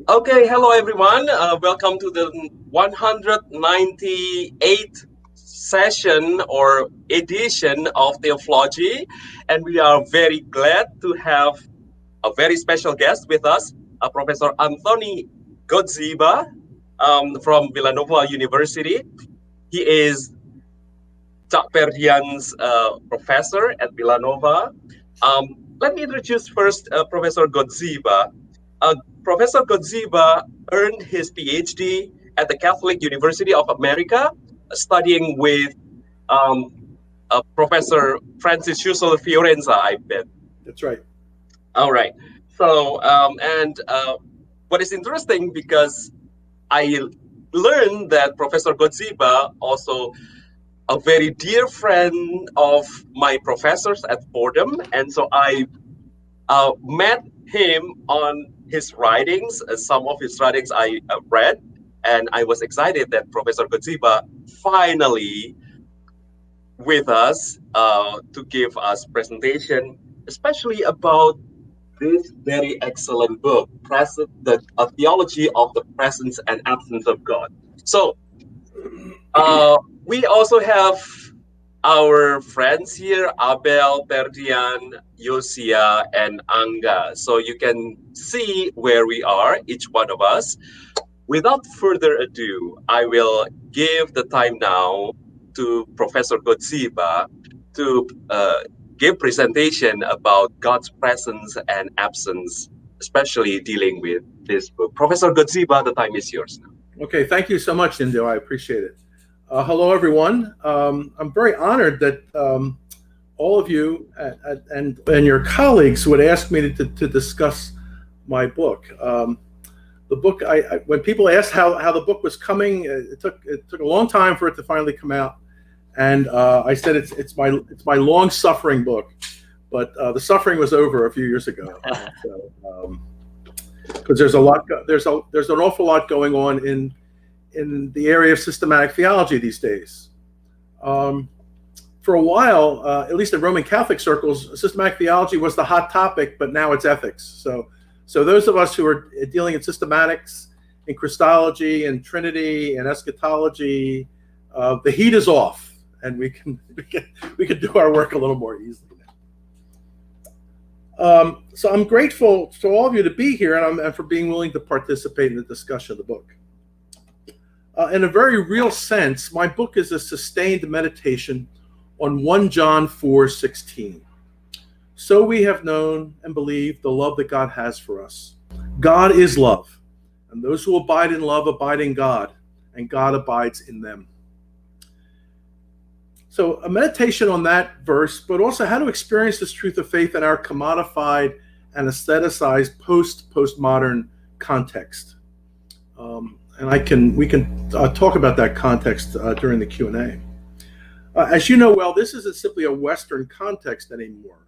Okay, hello everyone. Welcome to the 198th session or edition of Theology. And we are very glad to have a very special guest with us, Professor Anthony Godzieba from Villanova University. He is Chuck Perdian's professor at Villanova. Um, Let me introduce first Professor Godzieba. Uh, Professor Godzieba earned his Ph.D. at the Catholic University of America, studying with um, Professor Francis Schussel Fiorenza, I bet. That's right. All right. So, what is interesting because I learned that Professor Godzieba also a very dear friend of my professors at Fordham, and so I met him on his writings. Some of his writings I read, and I was excited that Professor Godzieba finally with us to give us presentation, especially about this very excellent book, A Theology of the Presence and Absence of God. So we also have our friends here, Abel, Perdian, Yosia, and Anga. So you can see where we are, each one of us. Without further ado, I will give the time now to Professor Godzieba to give presentation about God's presence and absence, especially dealing with this book. Professor Godzieba, the time is yours now. Okay, thank you so much, Indo. I appreciate it. Hello, everyone. I'm very honored that all of you and your colleagues would ask me to discuss my book. The book, when people asked how the book was coming, it took a long time for it to finally come out, and I said it's my long-suffering book, but the suffering was over a few years ago. Because there's an awful lot going on in the area of systematic theology these days. For a while, at least in Roman Catholic circles, systematic theology was the hot topic, but now it's ethics. So those of us who are dealing in systematics, in Christology, and Trinity, and eschatology, the heat is off, and we can do our work a little more easily now. So I'm grateful to all of you to be here and for being willing to participate in the discussion of the book. In a very real sense, my book is a sustained meditation on 1 John 4:16. So we have known and believed the love that God has for us. God is love, and those who abide in love abide in God, and God abides in them. So a meditation on that verse, but also how to experience this truth of faith in our commodified and aestheticized postmodern context. And we can talk about that context during the Q&A. As you know well, this isn't simply a Western context anymore.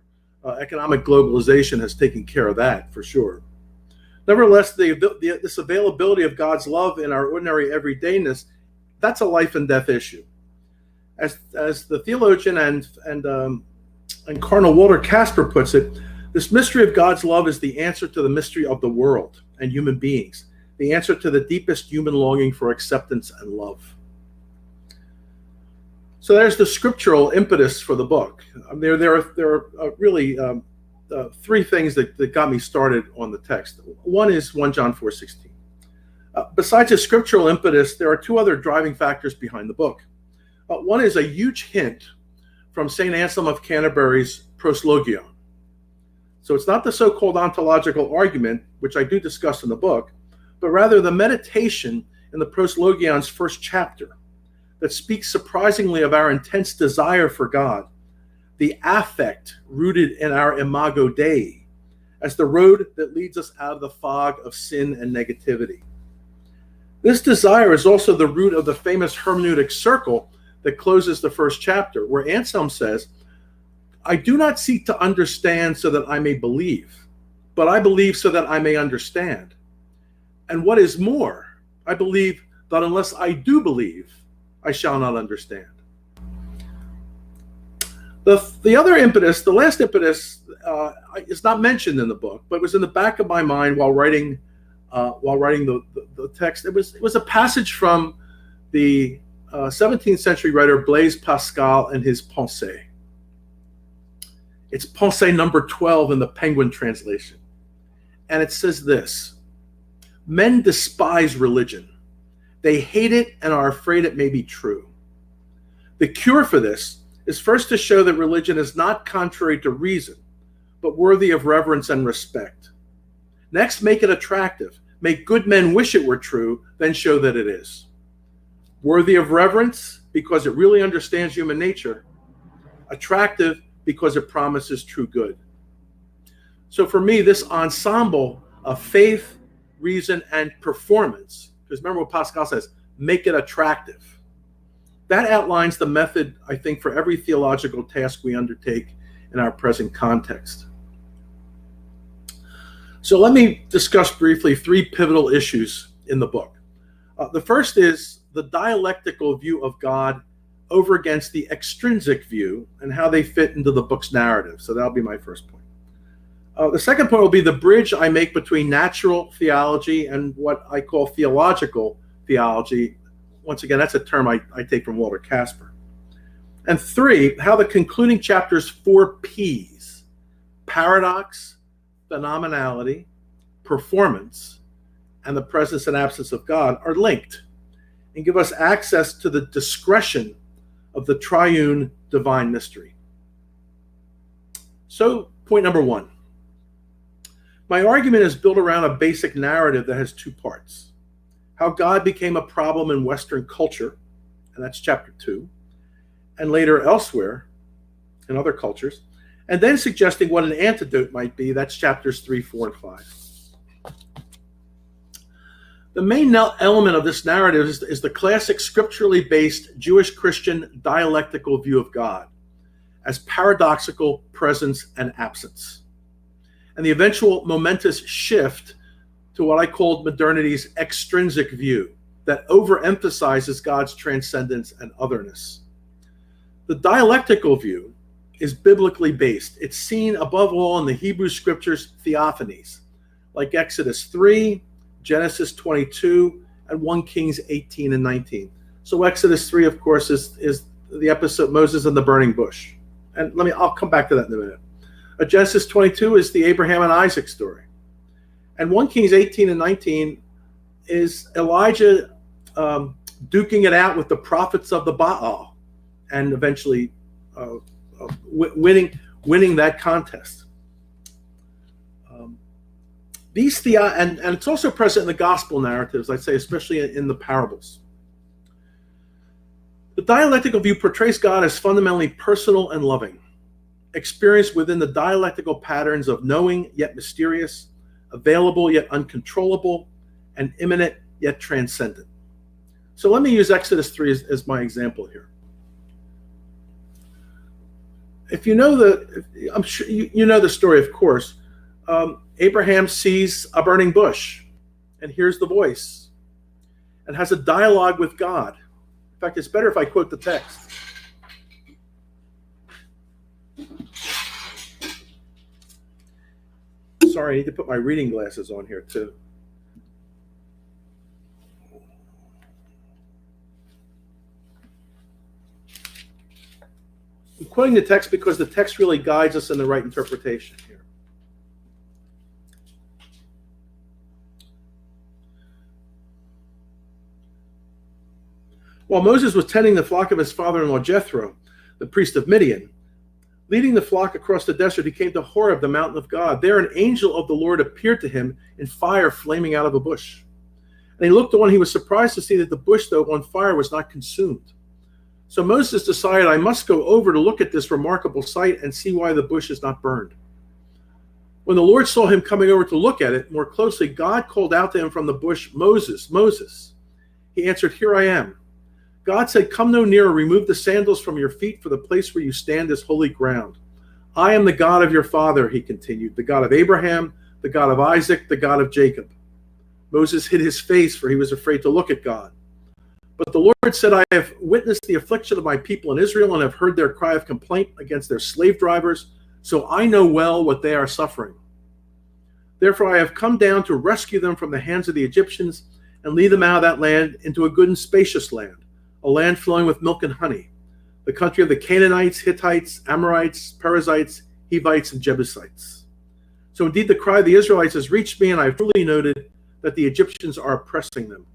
Economic globalization has taken care of that, for sure. Nevertheless, this availability of God's love in our ordinary everydayness, that's a life and death issue. As the theologian and Cardinal Walter Casper puts it, this mystery of God's love is the answer to the mystery of the world and human beings, the answer to the deepest human longing for acceptance and love. So there's the scriptural impetus for the book. There are really three things that got me started on the text. One is 1 John 4:16. Besides a scriptural impetus, there are two other driving factors behind the book. One is a huge hint from St. Anselm of Canterbury's Proslogion. So it's not the so-called ontological argument, which I do discuss in the book, but rather the meditation in the Proslogion's first chapter that speaks surprisingly of our intense desire for God, the affect rooted in our imago Dei, as the road that leads us out of the fog of sin and negativity. This desire is also the root of the famous hermeneutic circle that closes the first chapter, where Anselm says, I do not seek to understand so that I may believe, but I believe so that I may understand. And what is more, I believe that unless I do believe, I shall not understand. The other impetus, the last impetus, is not mentioned in the book, but was in the back of my mind while writing while writing the text. It was a passage from the 17th century writer Blaise Pascal and his Pensées. It's Pensée number 12 in the Penguin translation. And it says this: men despise religion. They hate it and are afraid it may be true. The cure for this is first to show that religion is not contrary to reason, but worthy of reverence and respect. Next, make it attractive. Make good men wish it were true, then show that it is. Worthy of reverence because it really understands human nature. Attractive because it promises true good. So for me, this ensemble of faith, reason, and performance, because remember what Pascal says, make it attractive. That outlines the method, I think, for every theological task we undertake in our present context. So let me discuss briefly three pivotal issues in the book. The first is the dialectical view of God over against the extrinsic view and how they fit into the book's narrative. So that'll be my first point. The second point will be the bridge I make between natural theology and what I call theological theology. Once again, that's a term I take from Walter Casper. And three, how the concluding chapter's 4 P's, paradox, phenomenality, performance, and the presence and absence of God, are linked and give us access to the discretion of the triune divine mystery. So, point number 1. My argument is built around a basic narrative that has 2 parts. How God became a problem in Western culture, and that's chapter 2, and later elsewhere in other cultures, and then suggesting what an antidote might be, that's chapters 3, 4, and 5. The main element of this narrative is the classic scripturally based Jewish Christian dialectical view of God as paradoxical presence and absence, and the eventual momentous shift to what I called modernity's extrinsic view that overemphasizes God's transcendence and otherness. The dialectical view is biblically based. It's seen above all in the Hebrew scriptures theophanies, like Exodus 3, Genesis 22, and 1 Kings 18 and 19. So Exodus 3, of course, is the episode Moses and the burning bush. And I'll come back to that in a minute. Genesis 22 is the Abraham and Isaac story. And 1 Kings 18 and 19 is Elijah duking it out with the prophets of the Baal and eventually winning that contest. And it's also present in the gospel narratives, I'd say, especially in the parables. The dialectical view portrays God as fundamentally personal and loving, experienced within the dialectical patterns of knowing yet mysterious, available yet uncontrollable, and immanent yet transcendent. So let me use Exodus 3 as my example here. If you know I'm sure you know the story, of course. Abraham sees a burning bush and hears the voice and has a dialogue with God. In fact, it's better if I quote the text. Sorry, I need to put my reading glasses on here too. I'm quoting the text because the text really guides us in the right interpretation here. While Moses was tending the flock of his father-in-law Jethro, the priest of Midian, leading the flock across the desert, he came to Horeb, the mountain of God. There an angel of the Lord appeared to him in fire flaming out of a bush. And he looked on, he was surprised to see that the bush, though on fire, was not consumed. So Moses decided, I must go over to look at this remarkable sight and see why the bush is not burned. When the Lord saw him coming over to look at it more closely, God called out to him from the bush, Moses, Moses. He answered, Here I am. God said, Come no nearer, remove the sandals from your feet, for the place where you stand is holy ground. I am the God of your father, he continued, the God of Abraham, the God of Isaac, the God of Jacob. Moses hid his face, for he was afraid to look at God. But the Lord said, I have witnessed the affliction of my people in Israel and have heard their cry of complaint against their slave drivers, so I know well what they are suffering. Therefore I have come down to rescue them from the hands of the Egyptians and lead them out of that land into a good and spacious land, a land flowing with milk and honey, the country of the Canaanites, Hittites, Amorites, Perizzites, Hivites, and Jebusites. So indeed the cry of the Israelites has reached me, and I have truly noted that the Egyptians are oppressing them.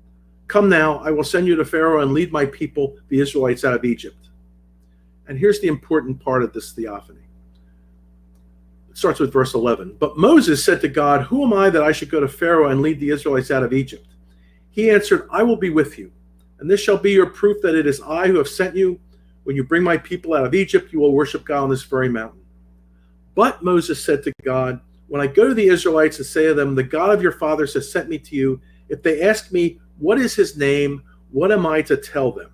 Come now, I will send you to Pharaoh and lead my people, the Israelites, out of Egypt. And here's the important part of this theophany. It starts with verse 11. But Moses said to God, who am I that I should go to Pharaoh and lead the Israelites out of Egypt? He answered, I will be with you, and this shall be your proof that it is I who have sent you. When you bring my people out of Egypt, you will worship God on this very mountain. But Moses said to God, when I go to the Israelites and say to them, the God of your fathers has sent me to you, if they ask me, what is his name? What am I to tell them?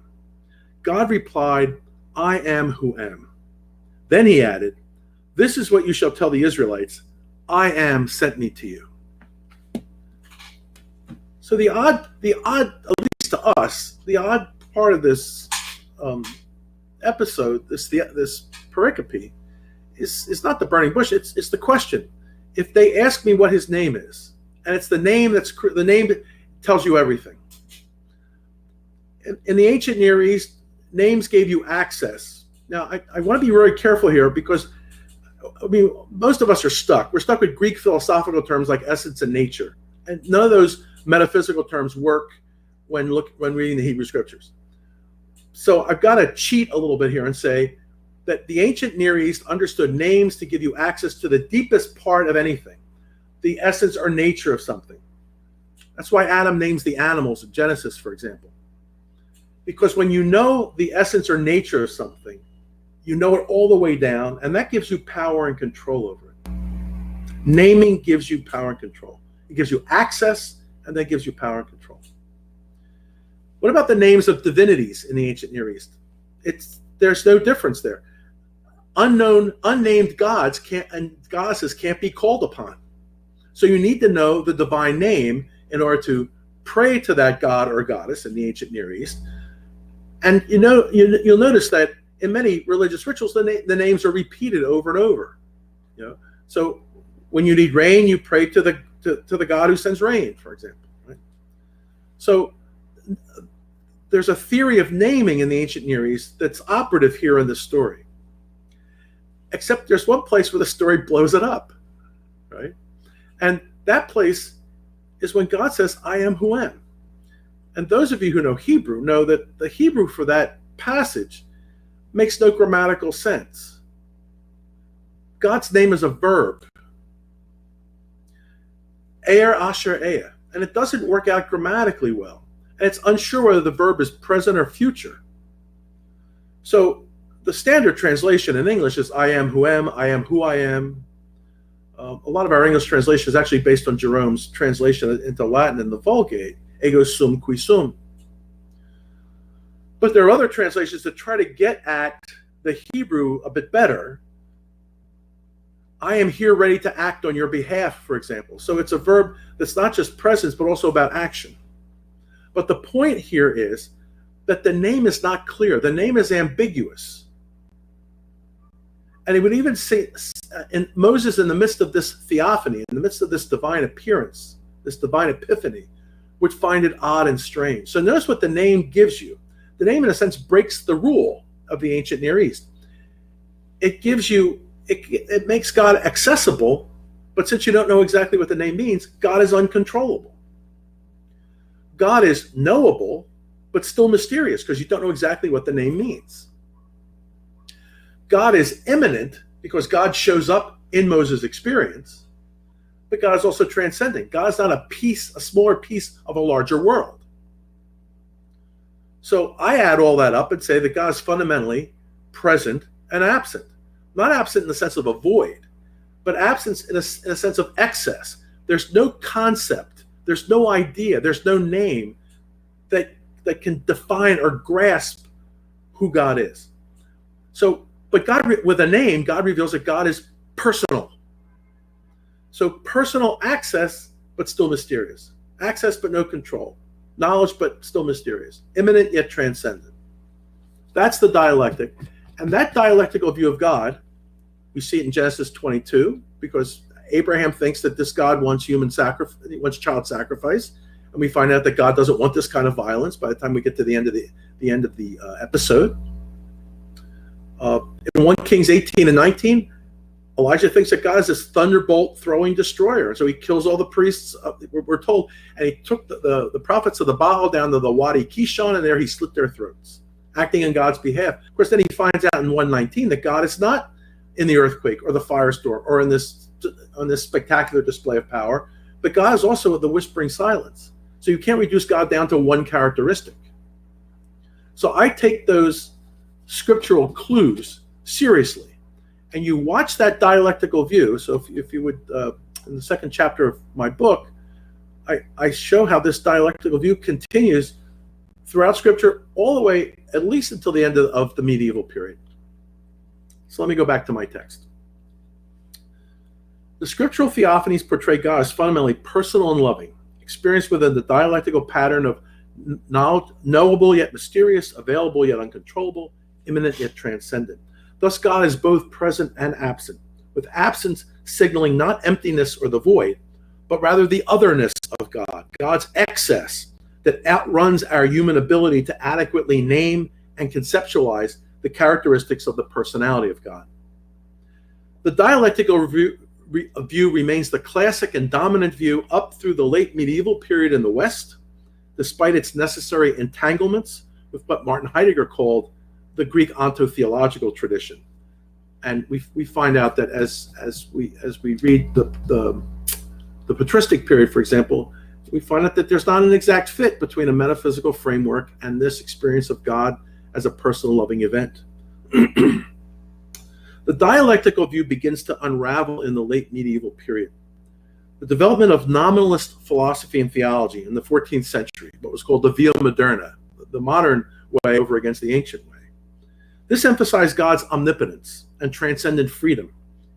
God replied, I am who am. Then he added, this is what you shall tell the Israelites, I am sent me to you. So the odd, at least to us, the odd part of this episode, this pericope, is not the burning bush. It's the question. If they ask me what his name is, and it's the name that tells you everything. In the ancient Near East, names gave you access. Now, I want to be very careful here because, I mean, most of us are stuck. We're stuck with Greek philosophical terms like essence and nature, and none of those metaphysical terms work when reading the Hebrew Scriptures. So I've got to cheat a little bit here and say that the ancient Near East understood names to give you access to the deepest part of anything, the essence or nature of something. That's why Adam names the animals in Genesis, for example. Because when you know the essence or nature of something, you know it all the way down, and that gives you power and control over it. Naming gives you power and control. It gives you access, and that gives you power and control. What about the names of divinities in the ancient Near East? There's no difference there. Unnamed gods and goddesses can't be called upon. So you need to know the divine name in order to pray to that god or goddess in the ancient Near East. And you'll notice that in many religious rituals, the names are repeated over and over. So when you need rain, you pray to the god who sends rain, for example. Right? So there's a theory of naming in the ancient Near East that's operative here in this story. Except there's one place where the story blows it up, right? And that place is when God says, I am who am. And those of you who know Hebrew know that the Hebrew for that passage makes no grammatical sense. God's name is a verb. Eir asher eya. And it doesn't work out grammatically well. And it's unsure whether the verb is present or future. So the standard translation in English is I am who I am. A lot of our English translation is actually based on Jerome's translation into Latin in the Vulgate, ego sum qui sum. But there are other translations that try to get at the Hebrew a bit better. I am here ready to act on your behalf, for example. So it's a verb that's not just presence, but also about action. But the point here is that the name is not clear. The name is ambiguous. And he would even say, in Moses, in the midst of this theophany, in the midst of this divine appearance, this divine epiphany, would find it odd and strange. So notice what the name gives you. The name, in a sense, breaks the rule of the ancient Near East. It gives you, it makes God accessible, but since you don't know exactly what the name means, God is uncontrollable. God is knowable, but still mysterious because you don't know exactly what the name means. God is immanent because God shows up in Moses' experience, but God is also transcendent. God is not a smaller piece of a larger world. So I add all that up and say that God is fundamentally present and absent. Not absent in the sense of a void, but absence in a sense of excess. There's no concept, there's no idea, there's no name that can define or grasp who God is. So, but God, with a name, God reveals that God is personal. So personal access, but still mysterious. Access, but no control. Knowledge, but still mysterious. Immanent, yet transcendent. That's the dialectic. And that dialectical view of God, we see it in Genesis 22, because Abraham thinks that this God wants wants child sacrifice, and we find out that God doesn't want this kind of violence by the time we get to the end of the episode. In 1 Kings 18 and 19, Elijah thinks that God is this thunderbolt throwing destroyer, and so he kills all the priests. We're told, and he took the prophets of the Baal down to the Wadi Kishon, and there he slit their throats, acting on God's behalf. Of course, then he finds out in 119 that God is not in the earthquake or the firestorm or on this spectacular display of power, but God is also the whispering silence. So you can't reduce God down to one characteristic. So I take those scriptural clues seriously. And you watch that dialectical view. So if you would, in the second chapter of my book, I show how this dialectical view continues throughout Scripture all the way, at least until the end of the medieval period. So let me go back to my text. The scriptural theophanies portray God as fundamentally personal and loving, experienced within the dialectical pattern of knowable yet mysterious, available yet uncontrollable, immanent yet transcendent. Thus, God is both present and absent, with absence signaling not emptiness or the void, but rather the otherness of God, God's excess that outruns our human ability to adequately name and conceptualize the characteristics of the personality of God. The dialectical view remains the classic and dominant view up through the late medieval period in the West, despite its necessary entanglements with what Martin Heidegger called the Greek ontotheological tradition. And we find out that as we read the patristic period, for example, we find out that there's not an exact fit between a metaphysical framework and this experience of God as a personal loving event. The dialectical view begins to unravel in the late medieval period. The development of nominalist philosophy and theology in the 14th century, what was called the Via Moderna, the modern way over against the ancient way. This emphasized God's omnipotence and transcendent freedom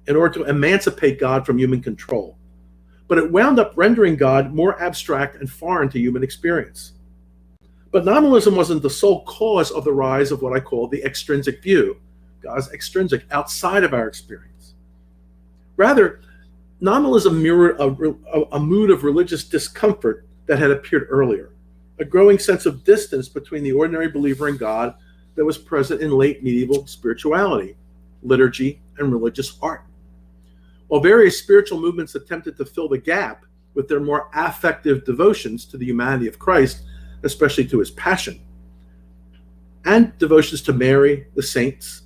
in order to emancipate God from human control. But it wound up rendering God more abstract and foreign to human experience. But nominalism wasn't the sole cause of the rise of what I call the extrinsic view, God's extrinsic, outside of our experience. Rather, nominalism mirrored a mood of religious discomfort that had appeared earlier, a growing sense of distance between the ordinary believer and God that was present in late medieval spirituality, liturgy, and religious art. While various spiritual movements attempted to fill the gap with their more affective devotions to the humanity of Christ, especially to his passion, and devotions to Mary, the saints,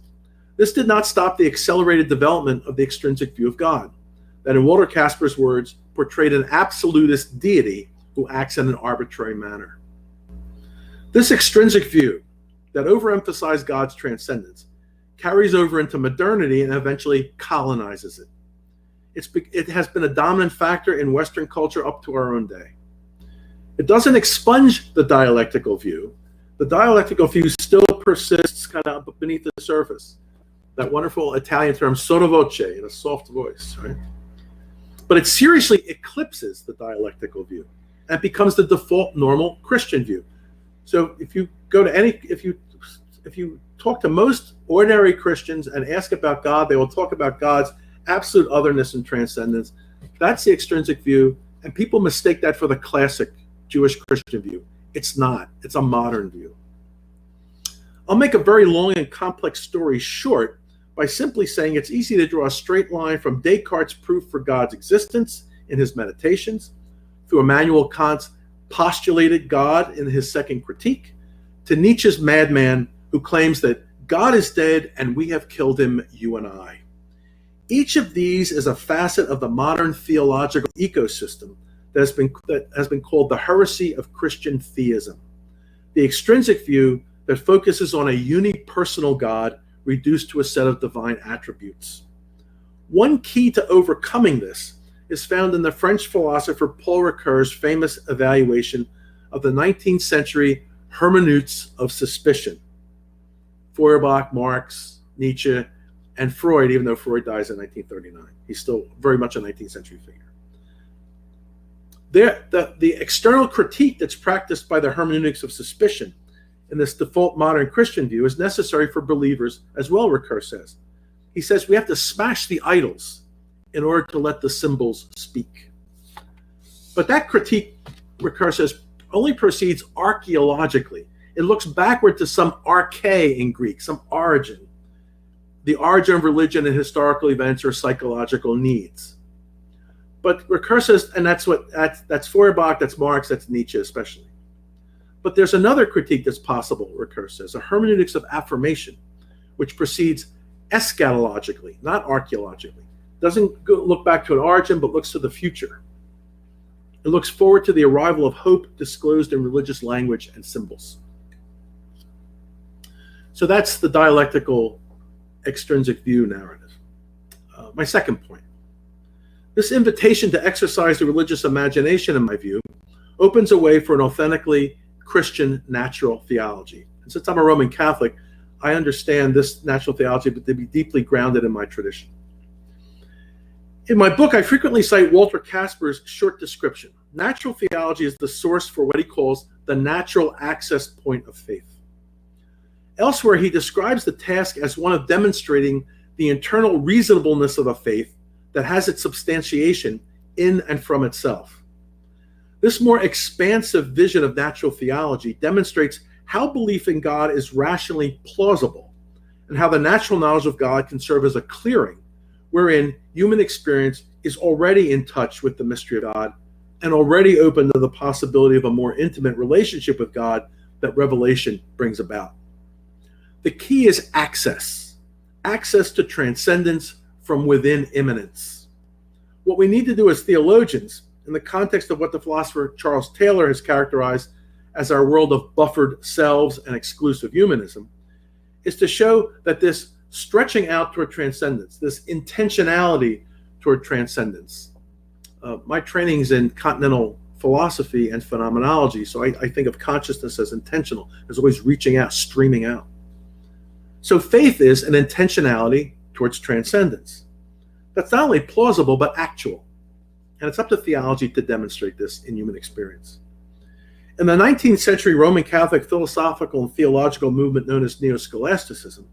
this did not stop the accelerated development of the extrinsic view of God, that in Walter Casper's words, portrayed an absolutist deity who acts in an arbitrary manner. This extrinsic view that overemphasized God's transcendence carries over into modernity and eventually colonizes it. It has been a dominant factor in Western culture up to our own day. It doesn't expunge the dialectical view. The dialectical view still persists kind of beneath the surface. That wonderful Italian term sotto voce, in a soft voice, right? But it seriously eclipses the dialectical view and becomes the default normal Christian view. So if you go to if you talk to most ordinary Christians and ask about God, they will talk about God's absolute otherness and transcendence. That's the extrinsic view, and people mistake that for the classic Jewish Christian view. It's not. It's a modern view. I'll make a very long and complex story short by simply saying it's easy to draw a straight line from Descartes' proof for God's existence in his Meditations, through Immanuel Kant's postulated God in his Second Critique, to Nietzsche's madman who claims that God is dead and we have killed him, you and I. Each of these is a facet of the modern theological ecosystem that has been called the heresy of Christian theism, the extrinsic view that focuses on a unipersonal God reduced to a set of divine attributes. One key to overcoming this is found in the French philosopher Paul Ricoeur's famous evaluation of the 19th century hermeneutics of suspicion. Feuerbach, Marx, Nietzsche, and Freud, even though Freud dies in 1939. He's still very much a 19th century figure. The external critique that's practiced by the hermeneutics of suspicion in this default modern Christian view is necessary for believers as well, Ricoeur says. He says we have to smash the idols in order to let the symbols speak. But that critique, Ricoeur says, only proceeds archaeologically. It looks backward to some arche in Greek, some origin, the origin of religion and historical events or psychological needs. But Ricoeur says, and that's Feuerbach, that's Marx, that's Nietzsche especially. But there's another critique that's possible, Ricoeur says, a hermeneutics of affirmation, which proceeds eschatologically, not archaeologically. Doesn't look back to an origin, but looks to the future. It looks forward to the arrival of hope disclosed in religious language and symbols. So that's the dialectical extrinsic view narrative. My second point. This invitation to exercise the religious imagination, in my view, opens a way for an authentically Christian natural theology. And since I'm a Roman Catholic, I understand this natural theology to be deeply grounded in my tradition. In my book, I frequently cite Walter Casper's short description. Natural theology is the source for what he calls the natural access point of faith. Elsewhere, he describes the task as one of demonstrating the internal reasonableness of a faith that has its substantiation in and from itself. This more expansive vision of natural theology demonstrates how belief in God is rationally plausible and how the natural knowledge of God can serve as a clearing wherein human experience is already in touch with the mystery of God and already open to the possibility of a more intimate relationship with God that revelation brings about. The key is access to transcendence from within immanence. What we need to do as theologians, in the context of what the philosopher Charles Taylor has characterized as our world of buffered selves and exclusive humanism, is to show that this stretching out toward transcendence, this intentionality toward transcendence. My training is in continental philosophy and phenomenology, so I think of consciousness as intentional, as always reaching out, streaming out. So faith is an intentionality towards transcendence. That's not only plausible, but actual. And it's up to theology to demonstrate this in human experience. In the 19th century Roman Catholic philosophical and theological movement known as Neo-Scholasticism,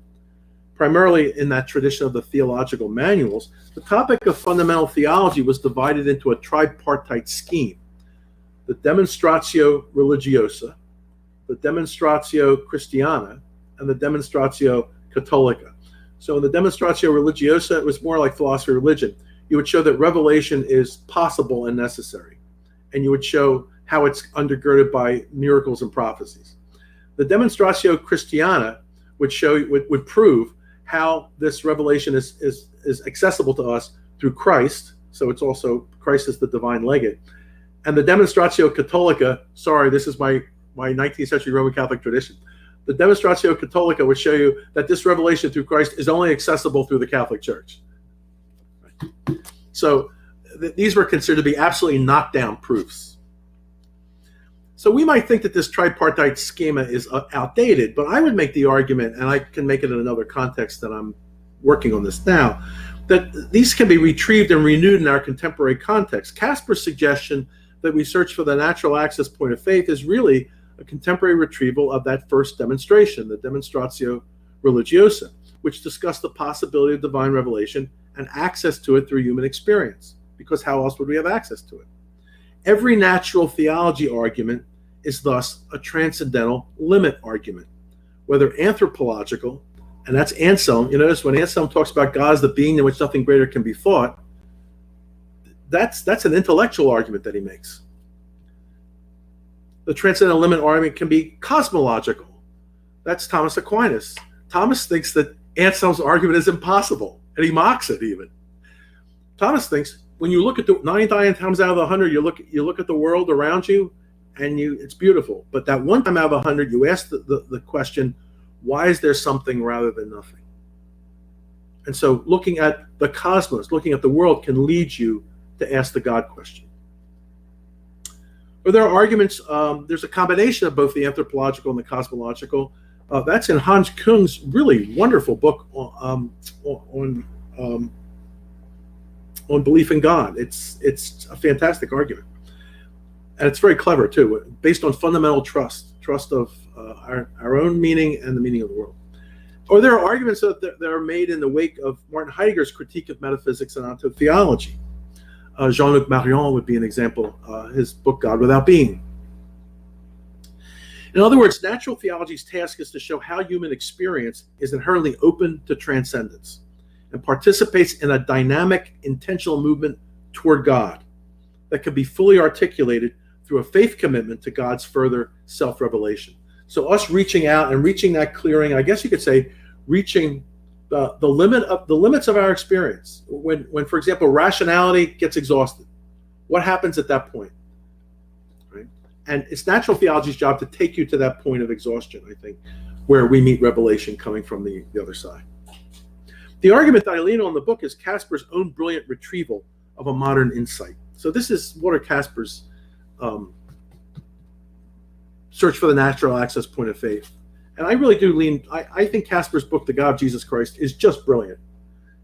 primarily in that tradition of the theological manuals, the topic of fundamental theology was divided into a tripartite scheme: the Demonstratio Religiosa, the Demonstratio Christiana, and the Demonstratio Catholica. So in the Demonstratio Religiosa, it was more like philosophy of religion. You would show that revelation is possible and necessary, and you would show how it's undergirded by miracles and prophecies. The Demonstratio Christiana would prove how this revelation is accessible to us through Christ. So it's also Christ is the divine legate. And the Demonstratio Catholica, sorry, this is my 19th century Roman Catholic tradition. The Demonstratio Catholica would show you that this revelation through Christ is only accessible through the Catholic Church. So these were considered to be absolutely knockdown proofs. So we might think that this tripartite schema is outdated, but I would make the argument, and I can make it in another context that I'm working on this now, that these can be retrieved and renewed in our contemporary context. Casper's suggestion that we search for the natural access point of faith is really a contemporary retrieval of that first demonstration, the Demonstratio Religiosa, which discussed the possibility of divine revelation and access to it through human experience, because how else would we have access to it? Every natural theology argument is thus a transcendental limit argument, whether anthropological, and that's Anselm. You notice when Anselm talks about God as the being in which nothing greater can be thought, that's an intellectual argument that he makes. The transcendental limit argument can be cosmological. That's Thomas Aquinas. Thomas thinks that Anselm's argument is impossible, and he mocks it even. Thomas thinks when you look at the 99 times out of 100, you look at the world around you, and it's beautiful. But that one time out of 100, you ask the question, why is there something rather than nothing? And so looking at the cosmos, looking at the world, can lead you to ask the God question. But there are arguments, there's a combination of both the anthropological and the cosmological. That's in Hans Kung's really wonderful book on belief in God. It's a fantastic argument. And it's very clever too, based on fundamental trust of our own meaning and the meaning of the world. Or there are arguments that are made in the wake of Martin Heidegger's critique of metaphysics and onto theology. Jean-Luc Marion would be an example, his book, God Without Being. In other words, natural theology's task is to show how human experience is inherently open to transcendence and participates in a dynamic, intentional movement toward God that can be fully articulated through a faith commitment to God's further self-revelation. So us reaching out and reaching that clearing, I guess you could say, reaching the limits of our experience. When, for example, rationality gets exhausted, what happens at that point? Right? And it's natural theology's job to take you to that point of exhaustion, I think, where we meet revelation coming from the other side. The argument that I lean on in the book is Casper's own brilliant retrieval of a modern insight. So this is Walter Casper's search for the natural access point of faith. And I really do lean, I think Casper's book, The God of Jesus Christ, is just brilliant.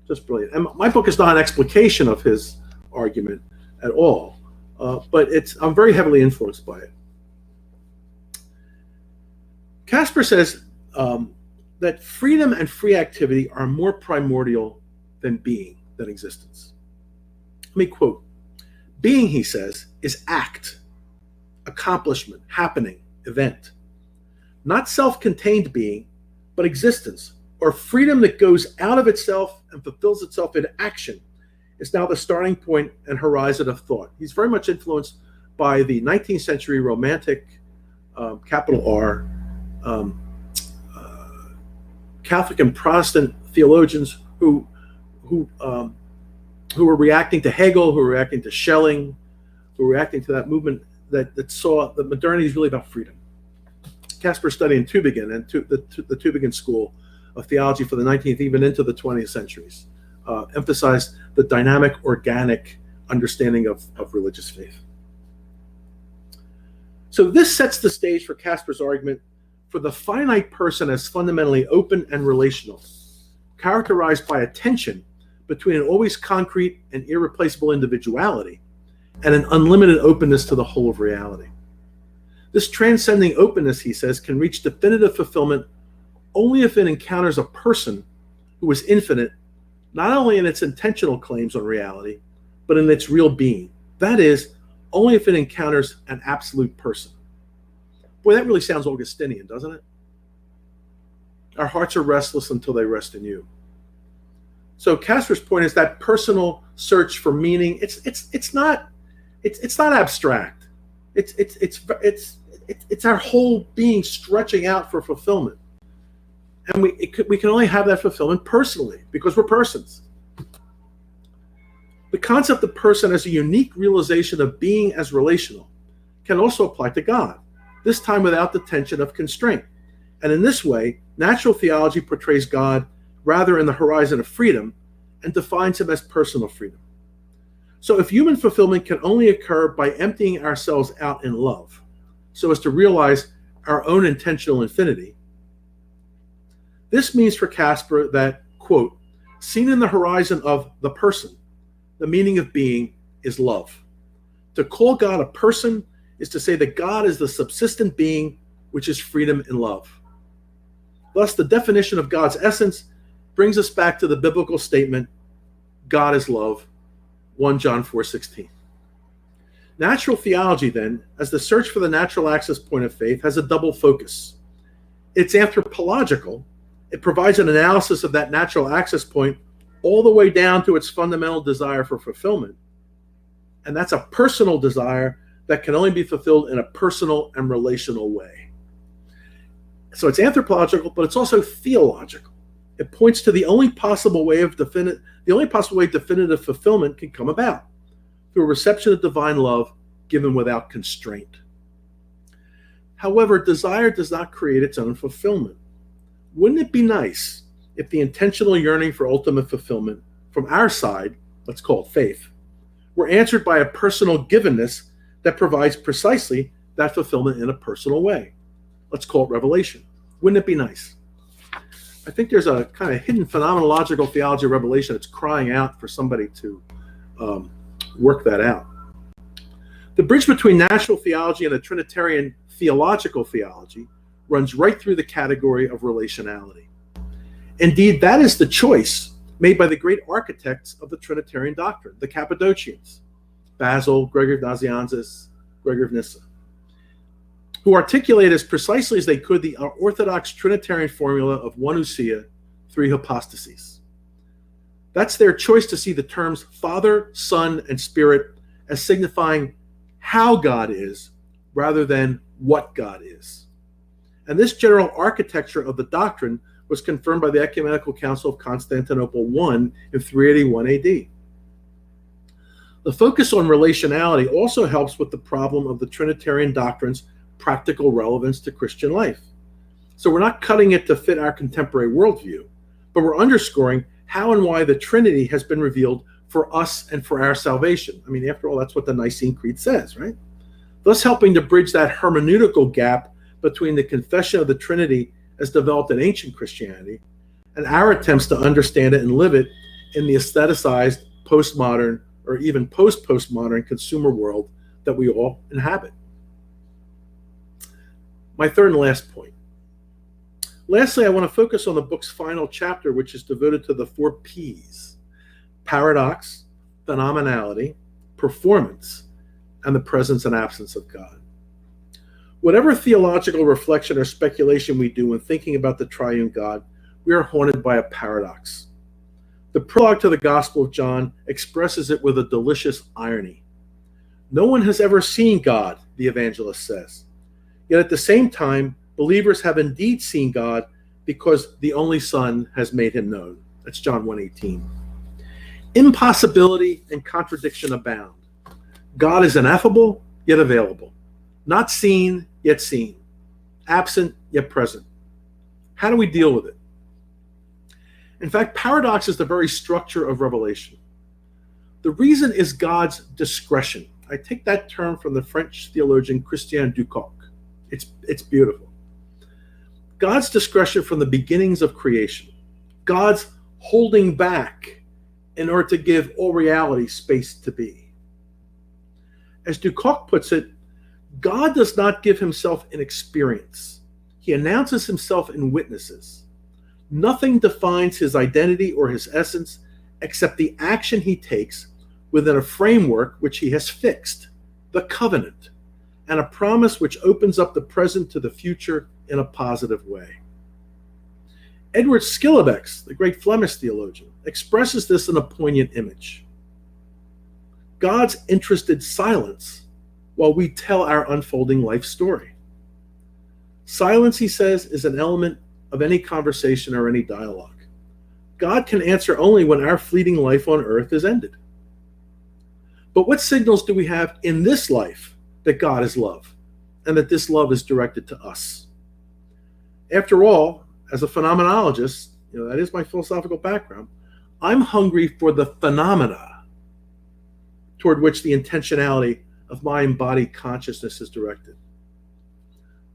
Just brilliant. And my book is not an explication of his argument at all, but I'm very heavily influenced by it. Casper says that freedom and free activity are more primordial than being, than existence. Let me quote. Being, he says, is act, accomplishment, happening, event. Not self-contained being, but existence, or freedom that goes out of itself and fulfills itself in action, is now the starting point and horizon of thought. He's very much influenced by the 19th century romantic, capital R, Catholic and Protestant theologians who were reacting to Hegel, who were reacting to Schelling, who were reacting to that movement that saw that modernity is really about freedom. Casper studied in Tübingen and the Tübingen School of Theology for the 19th, even into the 20th centuries, emphasized the dynamic, organic understanding of religious faith. So this sets the stage for Casper's argument for the finite person as fundamentally open and relational, characterized by a tension between an always concrete and irreplaceable individuality and an unlimited openness to the whole of reality. This transcending openness, he says, can reach definitive fulfillment only if it encounters a person who is infinite, not only in its intentional claims on reality, but in its real being. That is, only if it encounters an absolute person. Boy, that really sounds Augustinian, doesn't it? Our hearts are restless until they rest in you. So Casper's point is that personal search for meaning. It's not abstract. It's our whole being stretching out for fulfillment, and we can only have that fulfillment personally because we're persons. The concept of person as a unique realization of being as relational can also apply to God, this time without the tension of constraint. And in this way, natural theology portrays God rather in the horizon of freedom and defines him as personal freedom. So if human fulfillment can only occur by emptying ourselves out in love, so as to realize our own intentional infinity, this means for Casper that, quote, seen in the horizon of the person, the meaning of being is love. To call God a person is to say that God is the subsistent being, which is freedom in love. Thus, the definition of God's essence brings us back to the biblical statement, God is love, 1 John 4:16. Natural theology, then, as the search for the natural access point of faith, has a double focus. It's anthropological. It provides an analysis of that natural access point all the way down to its fundamental desire for fulfillment. And that's a personal desire that can only be fulfilled in a personal and relational way. So it's anthropological, but it's also theological. It points to the only possible way definitive fulfillment can come about, through a reception of divine love given without constraint. However, desire does not create its own fulfillment. Wouldn't it be nice if the intentional yearning for ultimate fulfillment from our side, let's call it faith, were answered by a personal givenness that provides precisely that fulfillment in a personal way? Let's call it revelation. Wouldn't it be nice? I think there's a kind of hidden phenomenological theology of revelation that's crying out for somebody to work that out. The bridge between natural theology and a Trinitarian theological theology runs right through the category of relationality. Indeed, that is the choice made by the great architects of the Trinitarian doctrine, the Cappadocians, Basil, Gregory of Nazianzus, Gregory of Nyssa, who articulate as precisely as they could the orthodox Trinitarian formula of one ousia, three hypostases. That's their choice to see the terms Father, Son, and Spirit as signifying how God is rather than what God is. And this general architecture of the doctrine was confirmed by the Ecumenical Council of Constantinople I in 381 AD. The focus on relationality also helps with the problem of the Trinitarian doctrine's practical relevance to Christian life. So we're not cutting it to fit our contemporary worldview, but we're underscoring how and why the Trinity has been revealed for us and for our salvation. I mean, after all, that's what the Nicene Creed says, right? Thus helping to bridge that hermeneutical gap between the confession of the Trinity as developed in ancient Christianity and our attempts to understand it and live it in the aestheticized, postmodern, or even post-postmodern consumer world that we all inhabit. My third and last point. Lastly, I want to focus on the book's final chapter, which is devoted to the 4 P's: paradox, phenomenality, performance, and the presence and absence of God. Whatever theological reflection or speculation we do when thinking about the triune God, we are haunted by a paradox. The prologue to the Gospel of John expresses it with a delicious irony. No one has ever seen God, the evangelist says. Yet at the same time, believers have indeed seen God because the only Son has made him known. That's John 1:18. Impossibility and contradiction abound. God is ineffable, yet available. Not seen, yet seen. Absent, yet present. How do we deal with it? In fact, paradox is the very structure of revelation. The reason is God's discretion. I take that term from the French theologian Christian Ducoc. It's beautiful. God's discretion from the beginnings of creation. God's holding back in order to give all reality space to be. As Ducoc puts it, God does not give himself in experience. He announces himself in witnesses. Nothing defines his identity or his essence except the action he takes within a framework which he has fixed, the covenant, and a promise which opens up the present to the future in a positive way. Edward Schillebeeckx, the great Flemish theologian, expresses this in a poignant image. God's interested silence while we tell our unfolding life story. Silence, he says, is an element of any conversation or any dialogue. God can answer only when our fleeting life on earth is ended. But what signals do we have in this life that God is love and that this love is directed to us? After all, as a phenomenologist, that is my philosophical background, I'm hungry for the phenomena toward which the intentionality of my embodied consciousness is directed.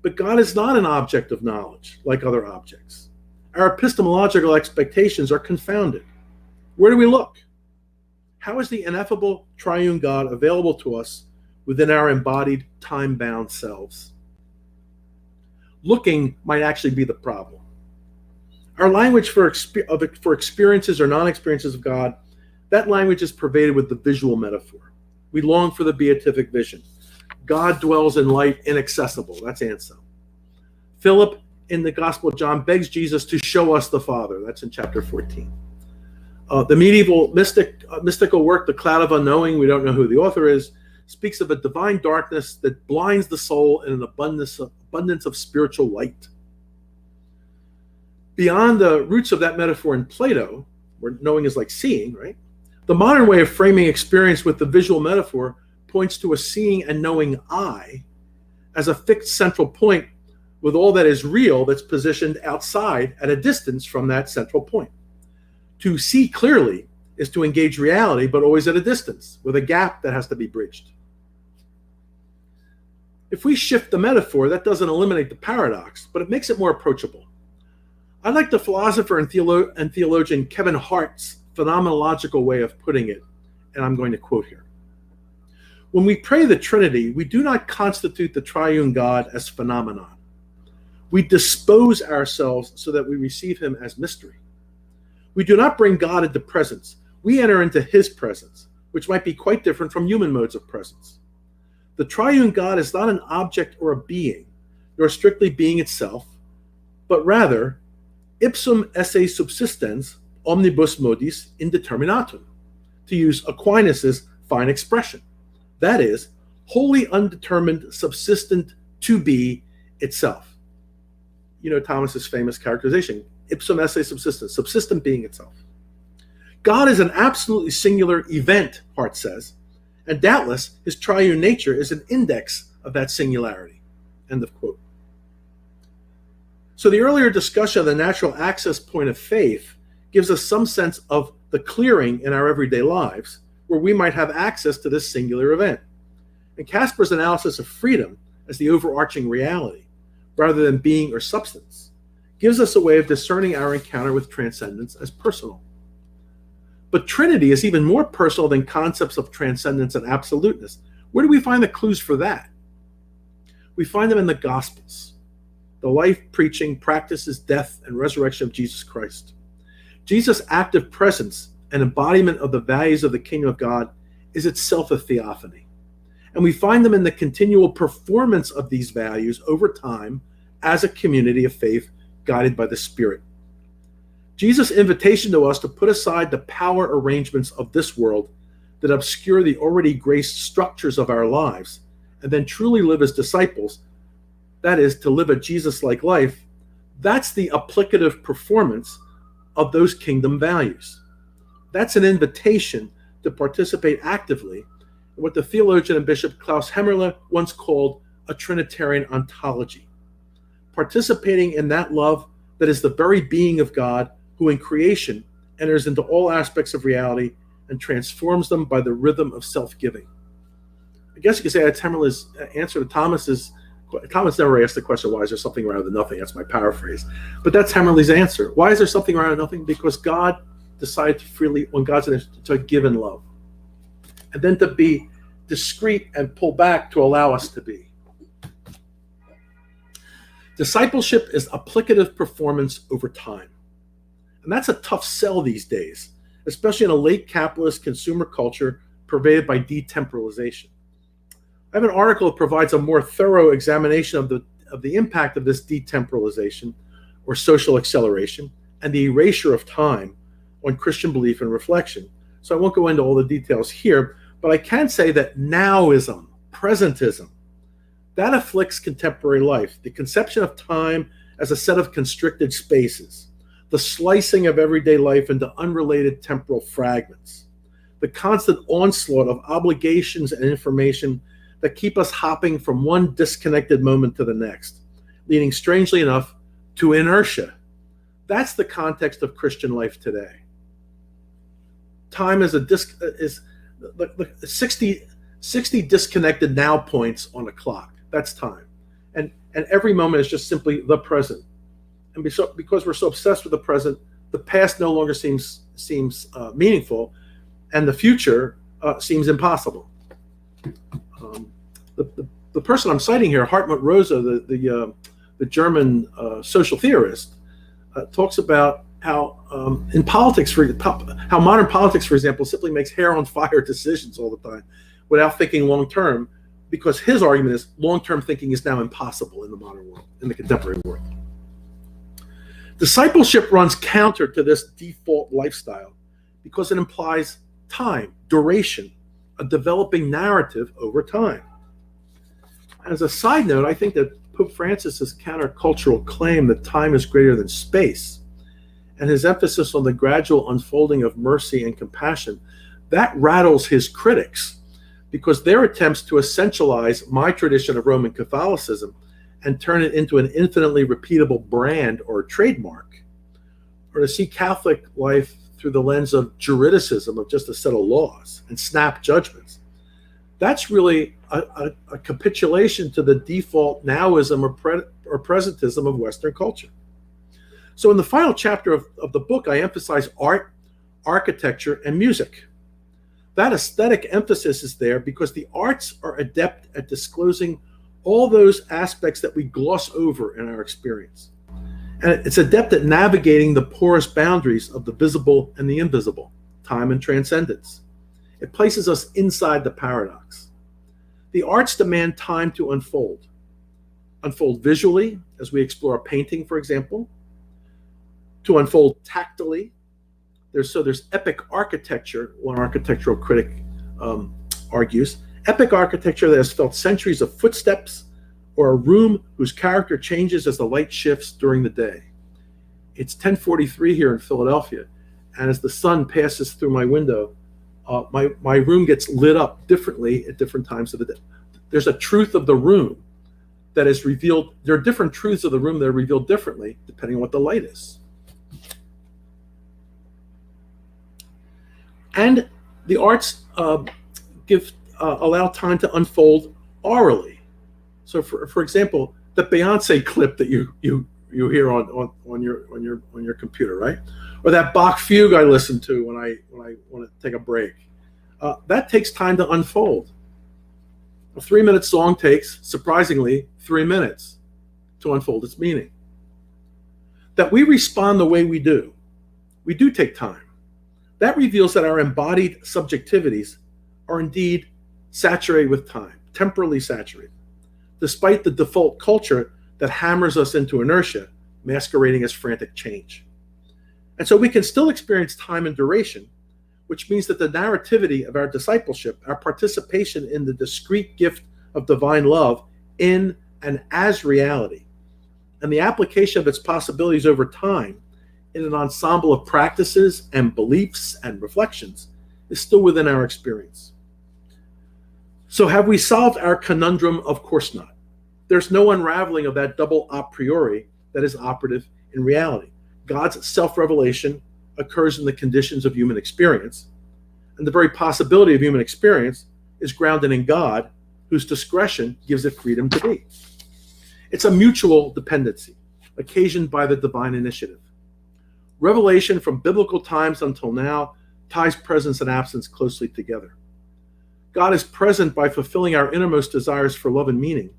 But God is not an object of knowledge like other objects. Our epistemological expectations are confounded. Where do we look? How is the ineffable triune God available to us within our embodied, time-bound selves? Looking might actually be the problem. Our language for experiences or non-experiences of God, that language is pervaded with the visual metaphor. We long for the beatific vision. God dwells in light inaccessible. That's Anselm. Philip in the Gospel of John begs Jesus to show us the Father. That's in chapter 14. The medieval mystical work, The Cloud of Unknowing, we don't know who the author is, speaks of a divine darkness that blinds the soul in an abundance of spiritual light. Beyond the roots of that metaphor in Plato, where knowing is like seeing, right? The modern way of framing experience with the visual metaphor points to a seeing and knowing eye as a fixed central point with all that is real that's positioned outside at a distance from that central point. To see clearly is to engage reality, but always at a distance, with a gap that has to be bridged. If we shift the metaphor, that doesn't eliminate the paradox, but it makes it more approachable. I like the philosopher and theologian Kevin Hart's phenomenological way of putting it, and I'm going to quote here. When we pray the Trinity, we do not constitute the triune God as phenomenon. We dispose ourselves so that we receive him as mystery. We do not bring God into presence. We enter into his presence, which might be quite different from human modes of presence. The triune God is not an object or a being, nor strictly being itself, but rather ipsum esse subsistens omnibus modis indeterminatum, to use Aquinas's fine expression. That is, wholly undetermined, subsistent to be itself. You know Thomas's famous characterization, ipsum esse subsistens, subsistent being itself. God is an absolutely singular event, Hart says, and doubtless his triune nature is an index of that singularity. End of quote. So the earlier discussion of the natural access point of faith gives us some sense of the clearing in our everyday lives where we might have access to this singular event. And Casper's analysis of freedom as the overarching reality, rather than being or substance, gives us a way of discerning our encounter with transcendence as personal. But Trinity is even more personal than concepts of transcendence and absoluteness. Where do we find the clues for that? We find them in the Gospels, the life, preaching, practices, death, and resurrection of Jesus Christ. Jesus' active presence and embodiment of the values of the kingdom of God is itself a theophany. And we find them in the continual performance of these values over time as a community of faith guided by the Spirit. Jesus' invitation to us to put aside the power arrangements of this world that obscure the already graced structures of our lives and then truly live as disciples, that is, to live a Jesus-like life, that's the applicative performance of those kingdom values. That's an invitation to participate actively in what the theologian and Bishop Klaus Hemmerle once called a Trinitarian ontology. Participating in that love that is the very being of God, who in creation enters into all aspects of reality and transforms them by the rhythm of self-giving. I guess you could say that's Hemmerle's answer to Thomas never asked the question, why is there something rather than nothing? That's my paraphrase. But that's Hemmerle's answer. Why is there something rather than nothing? Because God decided to freely, on God's initiative, to give in love. And then to be discreet and pull back to allow us to be. Discipleship is applicative performance over time. And that's a tough sell these days, especially in a late capitalist consumer culture pervaded by detemporalization. I have an article that provides a more thorough examination of the impact of this detemporalization or social acceleration and the erasure of time on Christian belief and reflection. So I won't go into all the details here, but I can say that nowism, presentism, that afflicts contemporary life. The conception of time as a set of constricted spaces, the slicing of everyday life into unrelated temporal fragments, the constant onslaught of obligations and information that keep us hopping from one disconnected moment to the next, leading, strangely enough, to inertia. That's the context of Christian life today. Time is is 60 disconnected now points on a clock. That's time. And every moment is just simply the present. And because we're so obsessed with the present, the past no longer seems meaningful, and the future seems impossible. The person I'm citing here, Hartmut Rosa, the German social theorist, talks about how in politics, how modern politics, for example, simply makes hair on fire decisions all the time without thinking long term, because his argument is long term thinking is now impossible in the modern world, in the contemporary world. Discipleship runs counter to this default lifestyle because it implies time, duration, a developing narrative over time. As a side note, I think that Pope Francis's countercultural claim that time is greater than space and his emphasis on the gradual unfolding of mercy and compassion, that rattles his critics because their attempts to essentialize my tradition of Roman Catholicism and turn it into an infinitely repeatable brand or trademark, or to see Catholic life through the lens of juridicism, of just a set of laws and snap judgments. That's really a capitulation to the default nowism or presentism of Western culture. So in the final chapter of the book, I emphasize art, architecture, and music. That aesthetic emphasis is there because the arts are adept at disclosing all those aspects that we gloss over in our experience. And it's adept at navigating the porous boundaries of the visible and the invisible, time and transcendence. It places us inside the paradox. The arts demand time to unfold visually, as we explore a painting, for example, to unfold tactily. There's epic architecture, one architectural critic argues, epic architecture that has felt centuries of footsteps, or a room whose character changes as the light shifts during the day. It's 10:43 here in Philadelphia, and as the sun passes through my window, my room gets lit up differently at different times of the day. There's a truth of the room that is revealed. There are different truths of the room that are revealed differently depending on what the light is. And the arts allow time to unfold orally. So, for example, the Beyonce clip that you hear on your computer, right? Or that Bach fugue I listen to when I want to take a break. That takes time to unfold. A 3-minute song takes, surprisingly, 3 minutes to unfold its meaning. That we respond the way we do take time. That reveals that our embodied subjectivities are indeed saturated with time, temporally saturated, despite the default culture that hammers us into inertia, masquerading as frantic change. And so we can still experience time and duration, which means that the narrativity of our discipleship, our participation in the discrete gift of divine love in and as reality, and the application of its possibilities over time in an ensemble of practices and beliefs and reflections is still within our experience. So have we solved our conundrum? Of course not. There's no unraveling of that double a priori that is operative in reality. God's self-revelation occurs in the conditions of human experience, and the very possibility of human experience is grounded in God, whose discretion gives it freedom to be. It's a mutual dependency, occasioned by the divine initiative. Revelation from biblical times until now ties presence and absence closely together. God is present by fulfilling our innermost desires for love and meaning,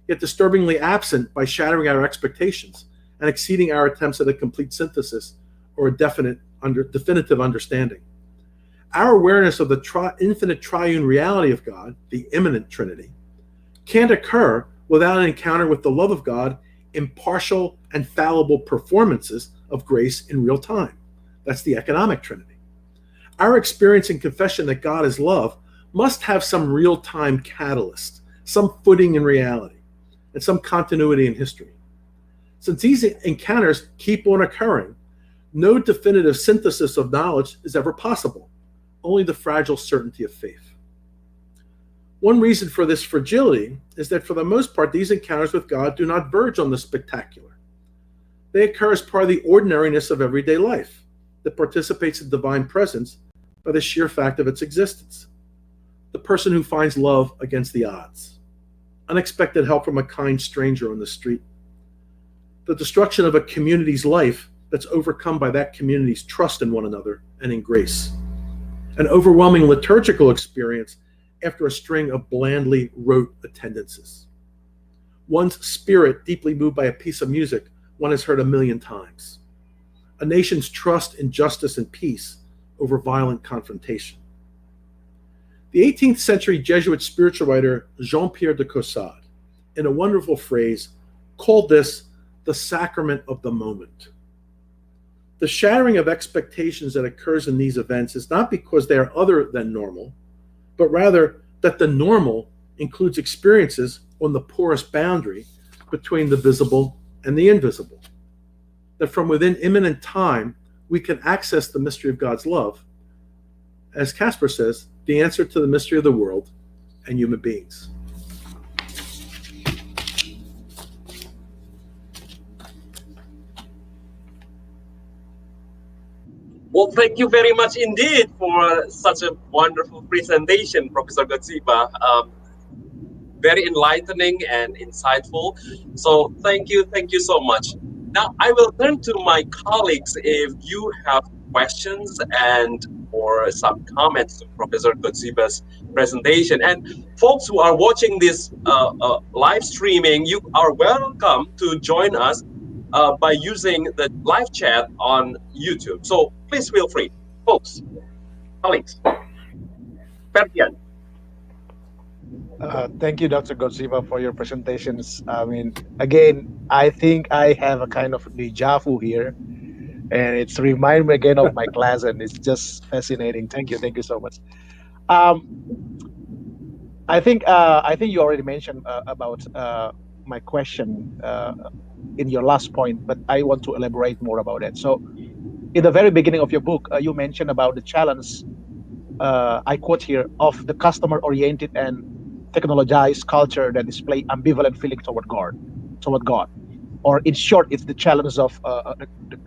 yet disturbingly absent by shattering our expectations and exceeding our attempts at a complete synthesis or a definitive understanding. Our awareness of the infinite triune reality of God, the immanent Trinity, can't occur without an encounter with the love of God in partial and fallible performances of grace in real time. That's the economic Trinity. Our experience in confession that God is love must have some real-time catalyst, some footing in reality, and some continuity in history. Since these encounters keep on occurring, no definitive synthesis of knowledge is ever possible, only the fragile certainty of faith. One reason for this fragility is that for the most part, these encounters with God do not verge on the spectacular. They occur as part of the ordinariness of everyday life that participates in divine presence by the sheer fact of its existence. The person who finds love against the odds, unexpected help from a kind stranger on the street, the destruction of a community's life that's overcome by that community's trust in one another and in grace, an overwhelming liturgical experience after a string of blandly rote attendances. One's spirit deeply moved by a piece of music one has heard 1,000,000 times. A nation's trust in justice and peace over violent confrontation. The 18th century Jesuit spiritual writer Jean-Pierre de Caussade, in a wonderful phrase, called this the sacrament of the moment. The shattering of expectations that occurs in these events is not because they are other than normal, but rather that the normal includes experiences on the porous boundary between the visible and the invisible. That from within immanent time, we can access the mystery of God's love, as Casper says, the answer to the mystery of the world and human beings. Well, thank you very much indeed for such a wonderful presentation, Professor Godzieba. Very enlightening and insightful. So thank you so much. Now I will turn to my colleagues if you have questions and or some comments to Professor Godzieba's presentation. And folks who are watching this live streaming, you are welcome to join us by using the live chat on YouTube. So please feel free, folks, colleagues. Ferdian. Thank you, Dr. Godzieba, for your presentations. I mean, again, I think I have a kind of deja vu here, and it's remind me again of my class, and it's just fascinating. Thank you so much. Um, I think you already mentioned about my question in your last point, but I want to elaborate more about it. So, in the very beginning of your book, you mentioned about the challenge. I quote here of the customer-oriented and technologized culture that display ambivalent feeling toward God, or in short, it's the challenge of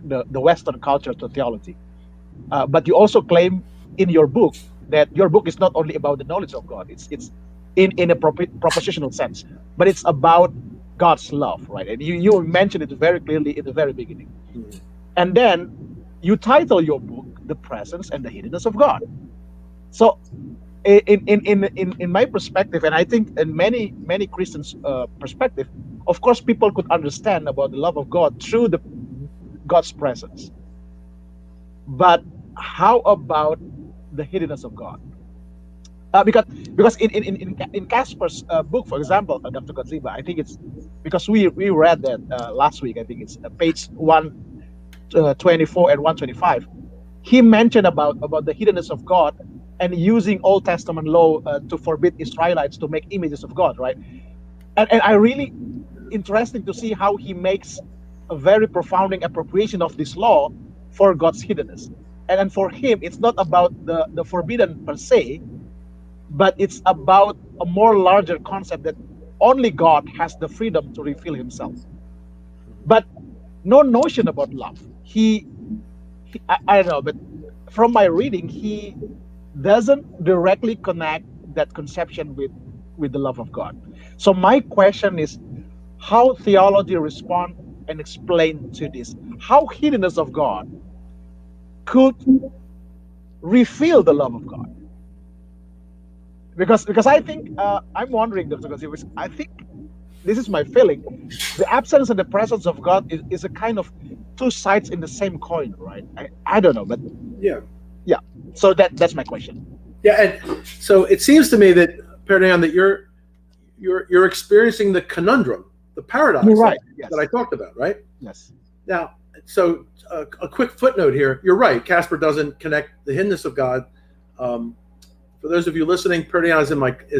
the Western culture to theology. But you also claim in your book that your book is not only about the knowledge of God; it's in a propositional sense, but it's about God's love, right? And you mentioned it very clearly in the very beginning. Mhm. And then you title your book "The Presence and the Hiddenness of God." So in my perspective, and I think in many Christians' perspective, of course, people could understand about the love of God through the God's presence. But how about the hiddenness of God? Because in Casper's book, for example, Dr. Godziba, I think it's because we read that last week. I think it's page 124 and 125. He mentioned about the hiddenness of God and using Old Testament law to forbid Israelites to make images of God, right? And I really interesting to see how he makes a very profounding appropriation of this law for God's hiddenness. And for him, it's not about the forbidden per se, but it's about a more larger concept that only God has the freedom to reveal himself. But no notion about love. I don't know, but from my reading, he doesn't directly connect that conception with the love of God. So my question is, how theology respond and explain to this? How hiddenness of God could reveal the love of God? Because I think I'm wondering, Dr. Godziba, I think this is my feeling. The absence and the presence of God is a kind of two sides in the same coin, right? I don't know, but Yeah. yeah. So that's my question. Yeah, and so it seems to me that Perdian, that you're experiencing the conundrum, the paradox You're right. Yes. that I talked about, right? Yes. Now, so a quick footnote here. You're right. Casper doesn't connect the hiddenness of God. For those of you listening, Perdian is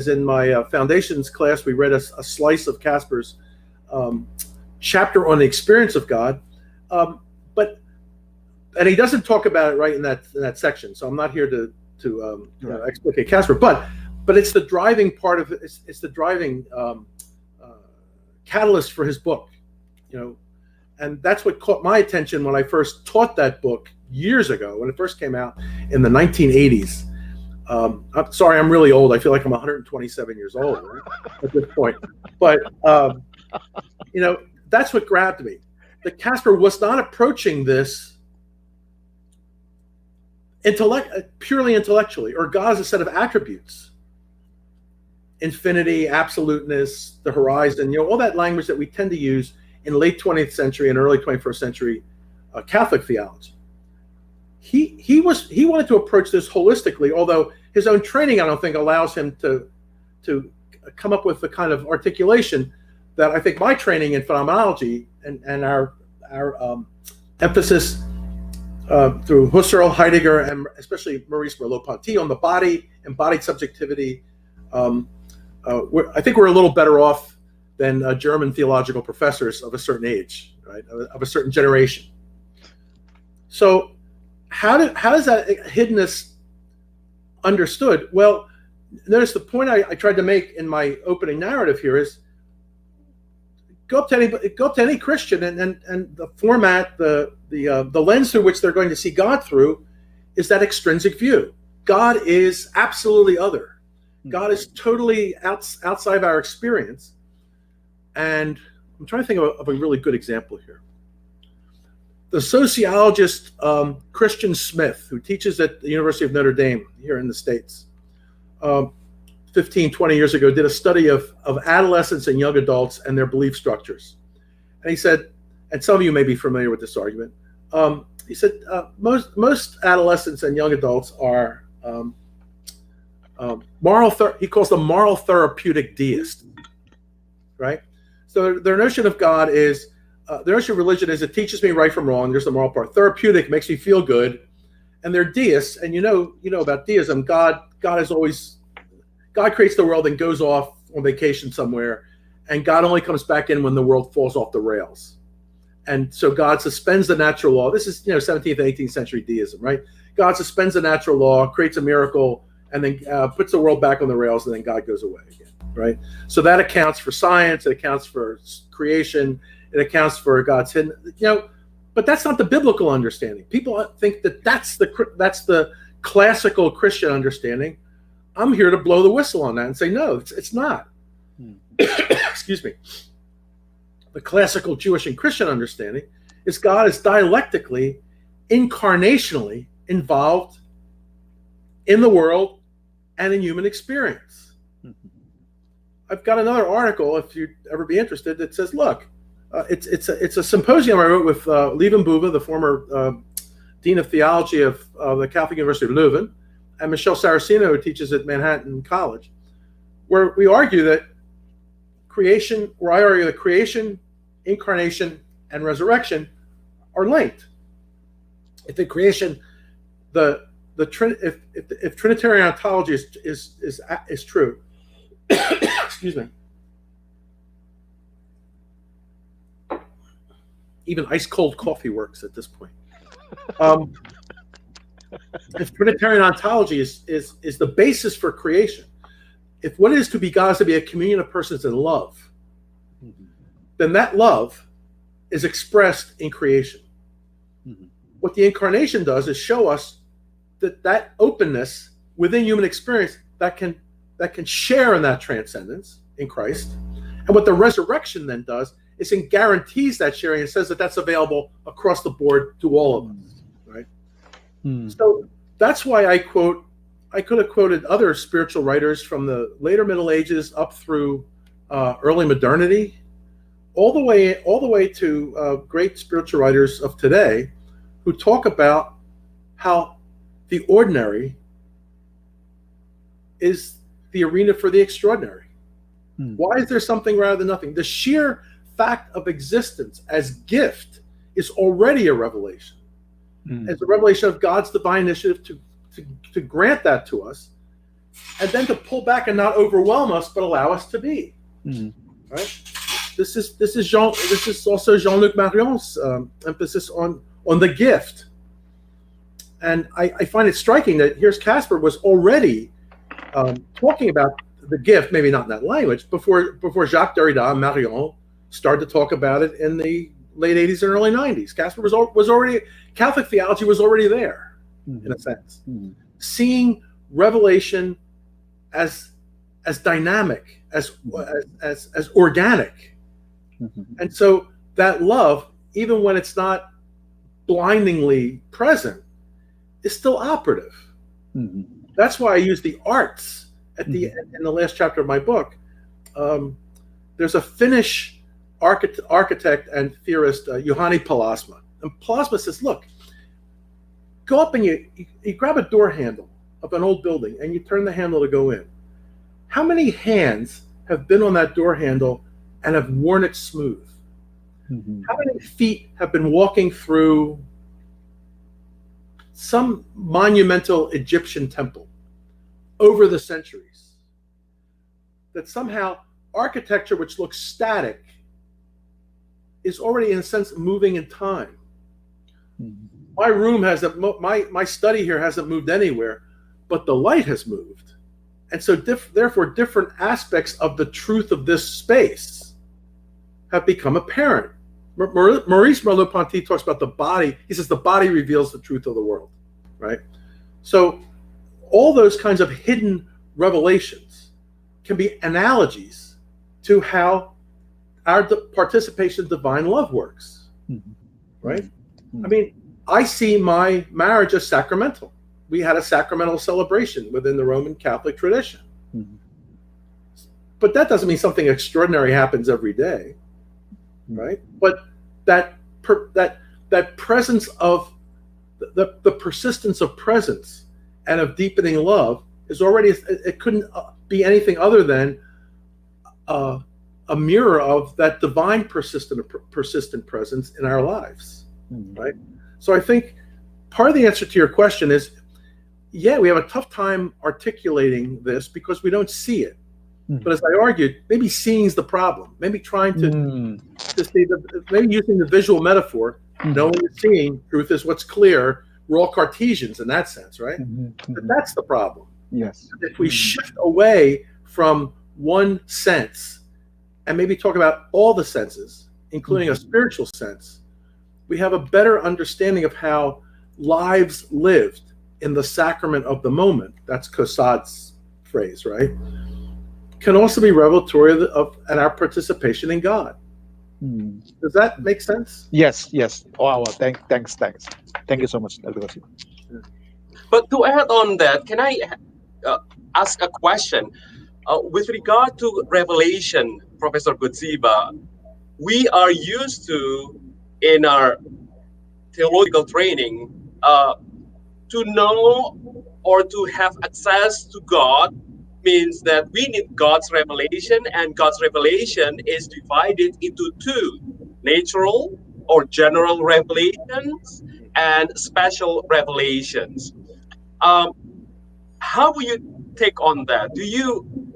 in my foundations class. We read a slice of Casper's chapter on the experience of God, and he doesn't talk about it right in that section. So I'm not here to explicate Casper, but it's the driving part of it. It's the driving catalyst for his book, and that's what caught my attention when I first taught that book years ago, when it first came out in the 1980s. I'm sorry, I'm really old. I feel like I'm 127 years old, right, at this point. But that's what grabbed me. That Casper was not approaching this purely intellectually, or God as a set of attributes: infinity, absoluteness, the horizon, all that language that we tend to use in late 20th century and early 21st century Catholic theology. He wanted to approach this holistically, although his own training, I don't think, allows him to come up with the kind of articulation that I think my training in phenomenology and our emphasis through Husserl, Heidegger, and especially Maurice Merleau-Ponty on the body, embodied subjectivity. I think we're a little better off than German theological professors of a certain age, right, of a certain generation. So how does that hiddenness understood? Well, notice the point I tried to make in my opening narrative here is go up to any Christian, and the format, the lens through which they're going to see God through is that extrinsic view. God is absolutely other. God is totally outside of our experience. And I'm trying to think of a really good example here. The sociologist Christian Smith, who teaches at the University of Notre Dame here in the States, 15, 20 years ago, did a study of adolescents and young adults and their belief structures. And he said, and some of you may be familiar with this argument. He said most adolescents and young adults are he calls them moral therapeutic deists, right? So their notion of God is, their notion of religion is it teaches me right from wrong. There's the moral part. Therapeutic makes me feel good, and they're deists. And you know about deism. God creates the world and goes off on vacation somewhere, and God only comes back in when the world falls off the rails. And so God suspends the natural law. This is 17th and 18th century deism, right? God suspends the natural law, creates a miracle, and then puts the world back on the rails, and then God goes away again, right? So that accounts for science, it accounts for creation, it accounts for God's hidden, but that's not the biblical understanding. People think that that's the classical Christian understanding. I'm here to blow the whistle on that and say, no, it's not. Excuse me. The classical Jewish and Christian understanding is God is dialectically, incarnationally involved in the world and in human experience. I've got another article, if you'd ever be interested, that says, look, it's a symposium I wrote with Lieven Bouva, the former Dean of Theology of the Catholic University of Leuven, and Michelle Saraceno, who teaches at Manhattan College, where we argue that creation, incarnation, and resurrection are linked. If the creation, if Trinitarian ontology is true, excuse me. Even ice cold coffee works at this point. If Trinitarian ontology is the basis for creation, if what is to be God is to be a communion of persons in love, then that love is expressed in creation. What the incarnation does is show us that openness within human experience that can share in that transcendence in Christ. And what the resurrection then does is it guarantees that sharing and says that that's available across the board to all of us, right? So that's why I could have quoted other spiritual writers from the later Middle Ages up through early modernity, all the way to great spiritual writers of today who talk about how the ordinary is the arena for the extraordinary. Why is there something rather than nothing? The sheer fact of existence as gift is already a revelation. It's a revelation of God's divine initiative to grant that to us, and then to pull back and not overwhelm us, but allow us to be. Right? This is also Jean-Luc Marion's emphasis on the gift. And I find it striking that here's Casper was already talking about the gift, maybe not in that language, before Jacques Derrida and Marion started to talk about it in the late 80s and early 90s. Casper was already, Catholic theology was already there, in a sense. Seeing revelation as dynamic, as organic. And so that love, even when it's not blindingly present, is still operative. That's why I use the arts at the in the last chapter of my book. There's a Finnish architect and theorist, Juhani Palasma. And Palasma says, look, go up and you grab a door handle of an old building and you turn the handle to go in. How many hands have been on that door handle and have worn it smooth? How many feet have been walking through some monumental Egyptian temple over the centuries? That somehow architecture which looks static is already, in a sense, moving in time. My room hasn't, my study here hasn't moved anywhere, but the light has moved. And so therefore different aspects of the truth of this space have become apparent. Maurice Merleau-Ponty talks about the body. He says the body reveals the truth of the world, right? So all those kinds of hidden revelations can be analogies to how our participation in divine love works, right? I mean, I see my marriage as sacramental. We had a sacramental celebration within the Roman Catholic tradition. But that doesn't mean something extraordinary happens every day, right? But that that presence of the persistence of presence and of deepening love is already, it couldn't be anything other than a mirror of that divine persistent presence in our lives, right? So I think part of the answer to your question is, yeah, we have a tough time articulating this because we don't see it. But as I argued, maybe seeing is the problem. Maybe trying to see maybe using the visual metaphor, knowing and seeing, truth is what's clear. We're all Cartesians in that sense, right? But that's the problem. Yes. If we shift away from one sense and maybe talk about all the senses, including a spiritual sense, we have a better understanding of how lives lived in the sacrament of the moment. That's Causad's phrase, right? Can also be revelatory of and our participation in God. Does that make sense? Yes. Oh, well, thanks. Thank you so much, Dr. Godzieba. But to add on that, can I ask a question? With regard to revelation, Professor Godzieba, we are used to, in our theological training, to know or to have access to God means that we need God's revelation, and God's revelation is divided into two: natural or general revelations and special revelations. How will you take on that? Do you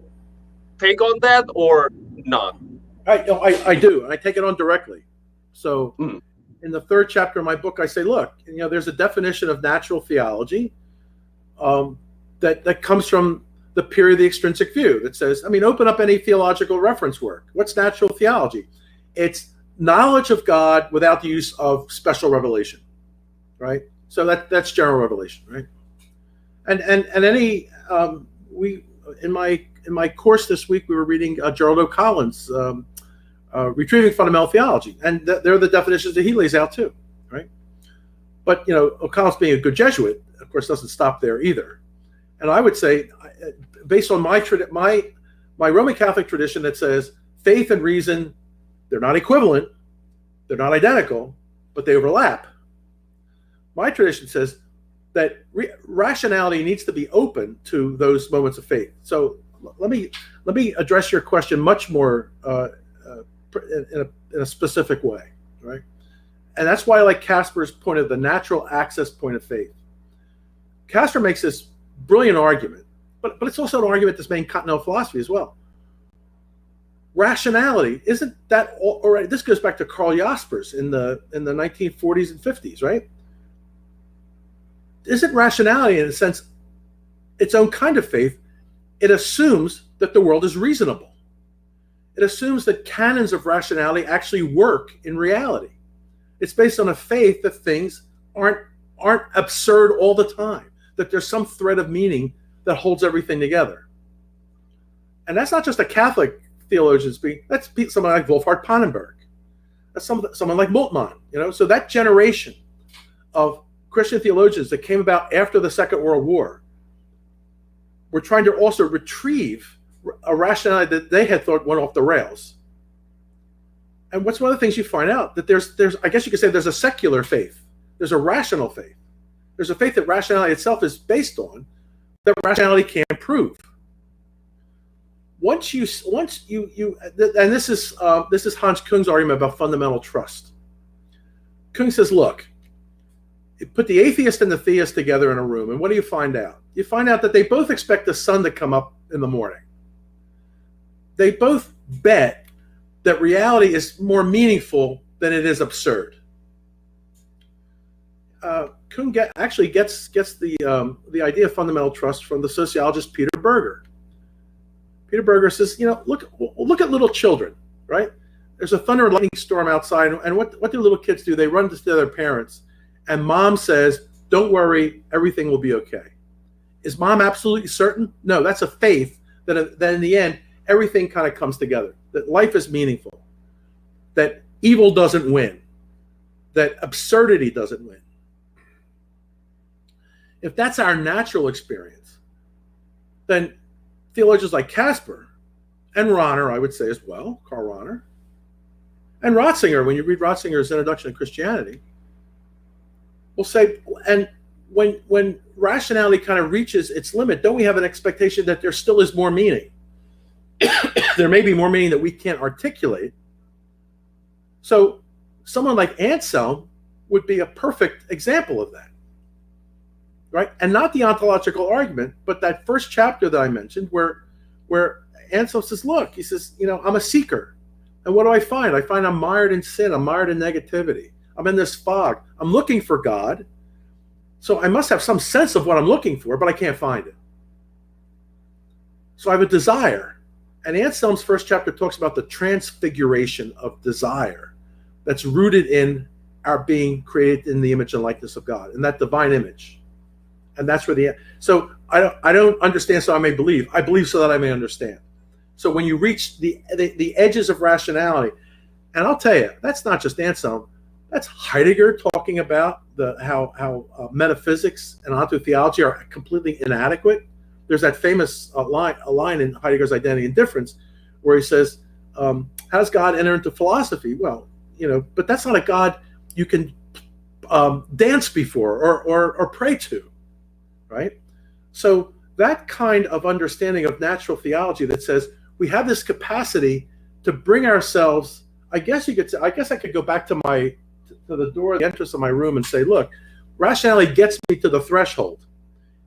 take on that or not? I do. I take it on directly. So in the 3rd chapter of my book, I say, look, there's a definition of natural theology that comes from the period of the extrinsic view that says, open up any theological reference work. What's natural theology? It's knowledge of God without the use of special revelation, right? So that's general revelation, right? And any we in my course this week we were reading Gerald O'Collins' Retrieving Fundamental Theology, and they're the definitions that he lays out too, right? But O'Collins, being a good Jesuit, of course, doesn't stop there either. And I would say, based on my Roman Catholic tradition that says faith and reason, they're not equivalent, they're not identical, but they overlap. My tradition says that rationality needs to be open to those moments of faith. So let me address your question much more in a specific way, right? And that's why I like Casper's point of the natural access point of faith. Casper makes this brilliant argument, but it's also an argument that's made in continental philosophy as well. Rationality, isn't that already? This goes back to Karl Jaspers in the 1940s and 50s, right? Isn't rationality, in a sense, its own kind of faith? It assumes that the world is reasonable. It assumes that canons of rationality actually work in reality. It's based on a faith that things aren't absurd all the time, that there's some thread of meaning that holds everything together. And that's not just a Catholic theologian speaking. That's someone like Wolfhard Pannenberg. That's someone like Moltmann. So that generation of Christian theologians that came about after the Second World War were trying to also retrieve a rationality that they had thought went off the rails. And what's one of the things you find out? That there's I guess you could say there's a secular faith. There's a rational faith. There's a faith that rationality itself is based on, that rationality can't prove. Once you and this is Hans Kung's argument about fundamental trust. Kung says, look, you put the atheist and the theist together in a room, and what do you find out? You find out that they both expect the sun to come up in the morning. They both bet that reality is more meaningful than it is absurd. Kung actually gets the idea of fundamental trust from the sociologist Peter Berger. Peter Berger says, look at little children, right? There's a thunder and lightning storm outside, and what do little kids do? They run to their parents, and mom says, "Don't worry, everything will be okay." Is mom absolutely certain? No, that's a faith that in the end everything kind of comes together. That life is meaningful, that evil doesn't win, that absurdity doesn't win. If that's our natural experience, then theologians like Casper and Rahner, I would say as well, Karl Rahner, And Ratzinger, when you read Ratzinger's Introduction to Christianity, will say, and when rationality kind of reaches its limit, don't we have an expectation that there still is more meaning? There may be more meaning that we can't articulate. So someone like Anselm would be a perfect example of that, right? And not the ontological argument, but that first chapter that I mentioned where Anselm says, look, he says, I'm a seeker. And what do I find? I find I'm mired in sin. I'm mired in negativity. I'm in this fog. I'm looking for God. So I must have some sense of what I'm looking for, but I can't find it. So I have a desire. And Anselm's first chapter talks about the transfiguration of desire that's rooted in our being created in the image and likeness of God, in that divine image. And that's where so I don't understand so I may believe. I believe so that I may understand. So when you reach the edges of rationality, and I'll tell you, that's not just Anselm, that's Heidegger talking about how metaphysics and onto theology are completely inadequate. There's that famous line in Heidegger's Identity and Difference where he says, how does God enter into philosophy? Well, but that's not a God you can dance before or pray to, right? So that kind of understanding of natural theology that says we have this capacity to bring ourselves, I guess I could go back to the door, the entrance of my room and say, look, rationality gets me to the threshold.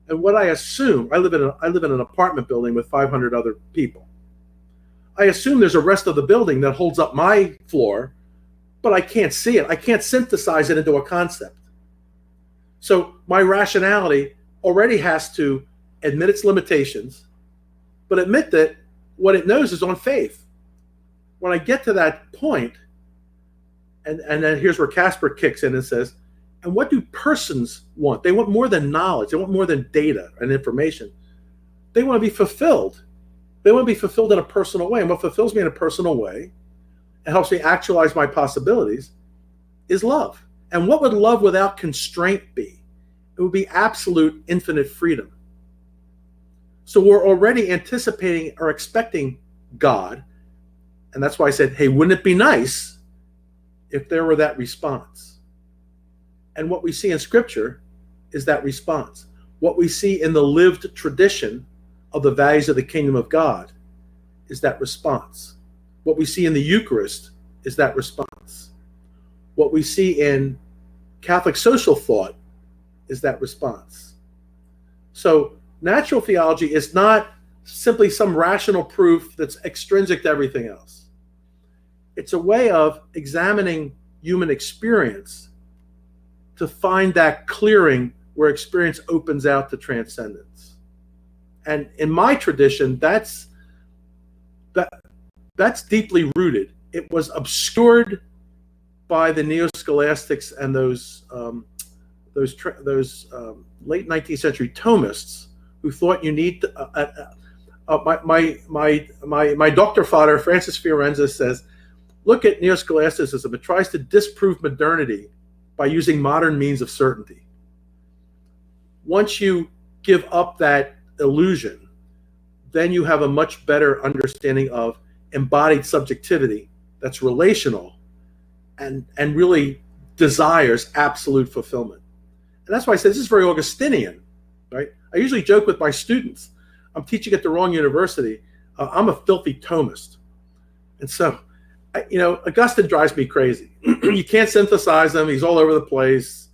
And what I assume, I live in an apartment building with 500 other people. I assume there's a rest of the building that holds up my floor, but I can't see it. I can't synthesize it into a concept. So my rationality already has to admit its limitations, but admit that what it knows is on faith. When I get to that point, and then here's where Casper kicks in and says, and what do persons want? They want more than knowledge. They want more than data and information. They want to be fulfilled. They want to be fulfilled in a personal way. And what fulfills me in a personal way and helps me actualize my possibilities is love. And what would love without constraint be? It would be absolute infinite freedom. So we're already anticipating or expecting God. And that's why I said, hey, wouldn't it be nice if there were that response? And what we see in Scripture is that response. What we see in the lived tradition of the values of the kingdom of God is that response. What we see in the Eucharist is that response. What we see in Catholic social thought is that response. So natural theology is not simply some rational proof that's extrinsic to everything else. It's a way of examining human experience to find that clearing where experience opens out to transcendence. And in my tradition, that's deeply rooted. It was obscured by the neo-scholastics and those late 19th century Thomists who thought you need to, my doctor father Francis Fiorenza says, look at neo-scholasticism. It tries to disprove modernity by using modern means of certainty. Once you give up that illusion, then you have a much better understanding of embodied subjectivity that's relational and really desires absolute fulfillment. And that's why I said this is very Augustinian, right? I usually joke with my students. I'm teaching at the wrong university. I'm a filthy Thomist. And so, Augustine drives me crazy. You can't synthesize him. He's all over the place.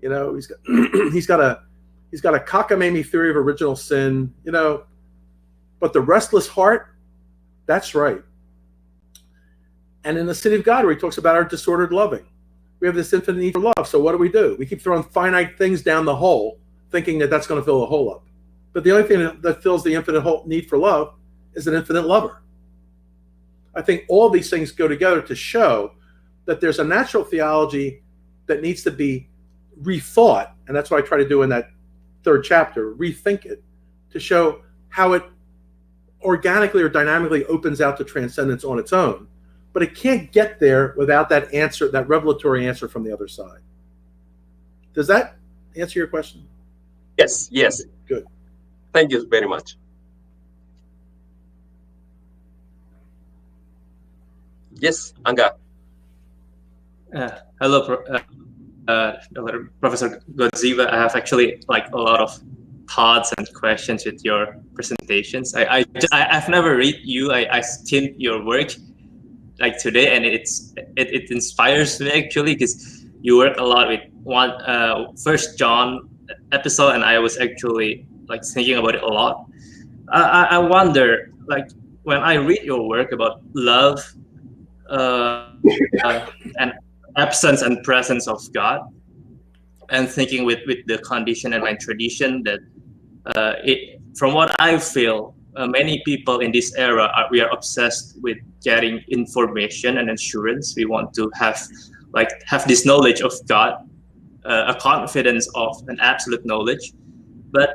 He's got a cockamamie theory of original sin, but the restless heart, that's right. And in the City of God, where he talks about our disordered loving, we have this infinite need for love. So what do? We keep throwing finite things down the hole, thinking that that's going to fill the hole up. But the only thing that fills the infinite need for love is an infinite lover. I think all these things go together to show that there's a natural theology that needs to be rethought, and that's what I try to do in that third chapter, rethink it, to show how it organically or dynamically opens out to transcendence on its own. But it can't get there without that answer, that revelatory answer from the other side. Does that answer your question? Yes. Good. Thank you very much. Yes, Anga. Hello, Professor Godzieba. I have actually like a lot of thoughts and questions with your presentations. I've never read you. I skimmed your work like today, and it inspires me actually, because you work a lot with First John episode, and I was actually like thinking about it a lot. I wonder, like, when I read your work about love and absence and presence of God, and thinking with the condition and my tradition, that from what I feel, many people in this era we are obsessed with getting information and assurance. We want to have this knowledge of God, a confidence of an absolute knowledge, but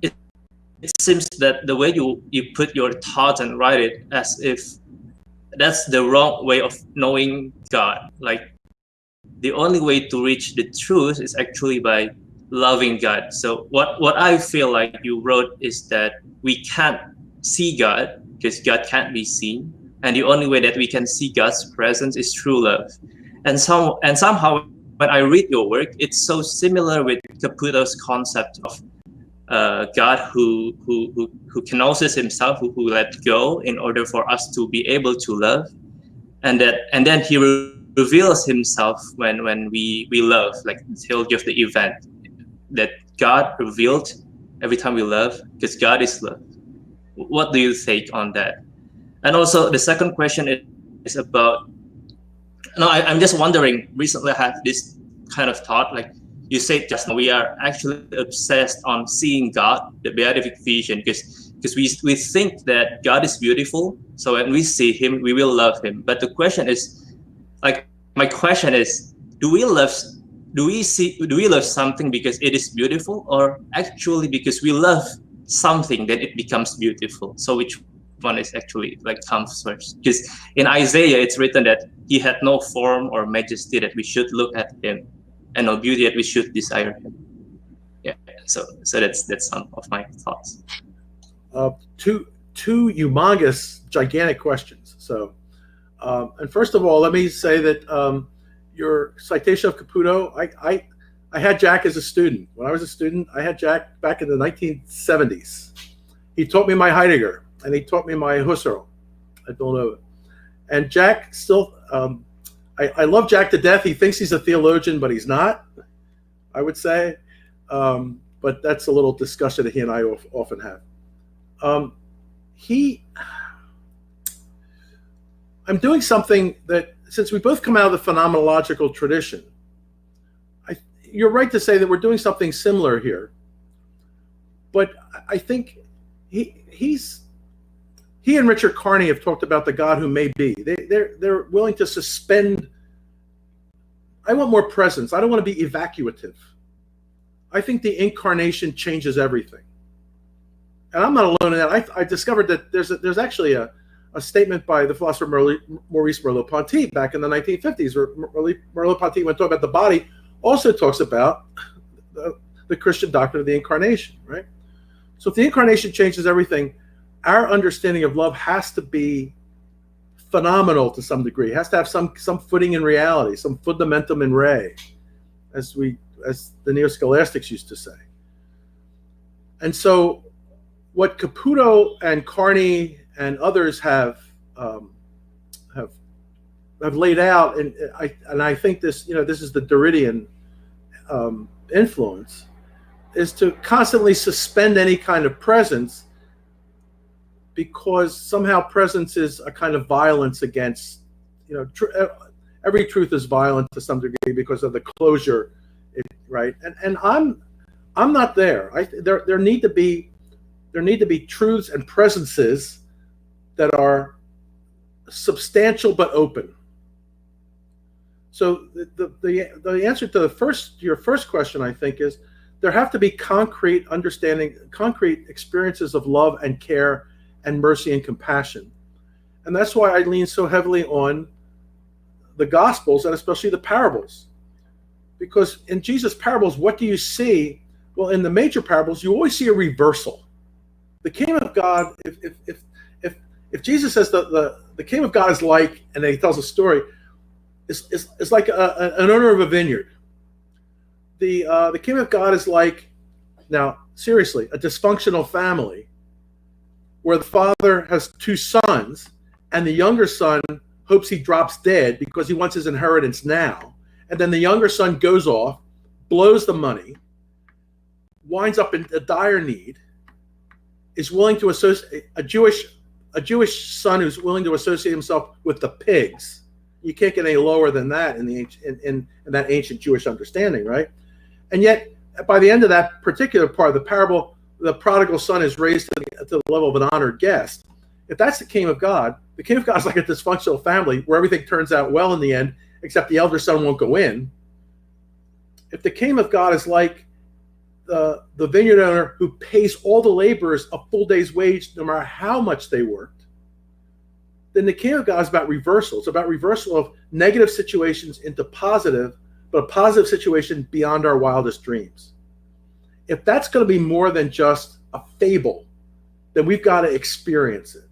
it seems that the way you put your thoughts and write it, as if that's the wrong way of knowing God. Like, the only way to reach the truth is actually by loving God. So what I feel like you wrote is that we can't see God because God can't be seen, and the only way that we can see God's presence is through love. And somehow when I read your work, it's so similar with Caputo's concept of God who kenosis himself, who let go in order for us to be able to love, and then he reveals himself when we love, like the theology of the event, that God revealed every time we love, because God is love. What do you think on that? And also the second question is about, I'm just wondering, recently I have this kind of thought, like you said just now, we are actually obsessed on seeing God, the beatific vision, because we think that God is beautiful, so when we see him, we will love him. But the question is, like, my question is, do we love something because it is beautiful, or actually because we love something that it becomes beautiful? So which one is actually like comes first? Because in Isaiah it's written that he had no form or majesty that we should look at him, and no beauty that we should desire him. Yeah, so that's some of my thoughts. Two humongous, gigantic questions. So, and first of all, let me say that your citation of Caputo, I had Jack as a student. When I was a student, I had Jack back in the 1970s. He taught me my Heidegger, and he taught me my Husserl at Villanova. And Jack still, I love Jack to death. He thinks he's a theologian, but he's not, I would say. But that's a little discussion that he and I often have. I'm doing something that, since we both come out of the phenomenological tradition, you're right to say that we're doing something similar here. But I think he and Richard Carney have talked about the God who may be. They're willing to suspend. I want more presence. I don't want to be evacuative. I think the incarnation changes everything. And I'm not alone in that. I discovered that there's actually a statement by the philosopher Maurice Merleau-Ponty back in the 1950s, where Merleau-Ponty, when talking about the body, also talks about the Christian doctrine of the incarnation, right? So if the incarnation changes everything, our understanding of love has to be phenomenal to some degree. It has to have some footing in reality, some fundamentum in re, as the neo-scholastics used to say. And so what Caputo and Carney and others have laid out, and I think this is the Derridian influence, is to constantly suspend any kind of presence, because somehow presence is a kind of violence against, every truth is violent to some degree because of the closure, right? And I'm not there. There need to be truths and presences that are substantial but open. So the answer to your first question, I think, is there have to be concrete understanding, concrete experiences of love and care and mercy and compassion. And that's why I lean so heavily on the Gospels, and especially the parables. Because in Jesus' parables, what do you see? Well, in the major parables, you always see a reversal. The kingdom of God, if Jesus says the kingdom of God is like, and then he tells a story, is like an owner of a vineyard. The kingdom of God is like, now seriously, a dysfunctional family where the father has two sons, and the younger son hopes he drops dead because he wants his inheritance now. And then the younger son goes off, blows the money, winds up in a dire need, is willing to associate a Jewish son who's willing to associate himself with the pigs. You can't get any lower than that in that ancient Jewish understanding, right? And yet, by the end of that particular part of the parable, the prodigal son is raised to the level of an honored guest. If that's the kingdom of God, the kingdom of God is like a dysfunctional family where everything turns out well in the end, except the elder son won't go in. If the kingdom of God is like the vineyard owner who pays all the laborers a full day's wage no matter how much they worked, then the kingdom of God is about reversal. It's about reversal of negative situations into positive, but a positive situation beyond our wildest dreams. If that's going to be more than just a fable, then we've got to experience it.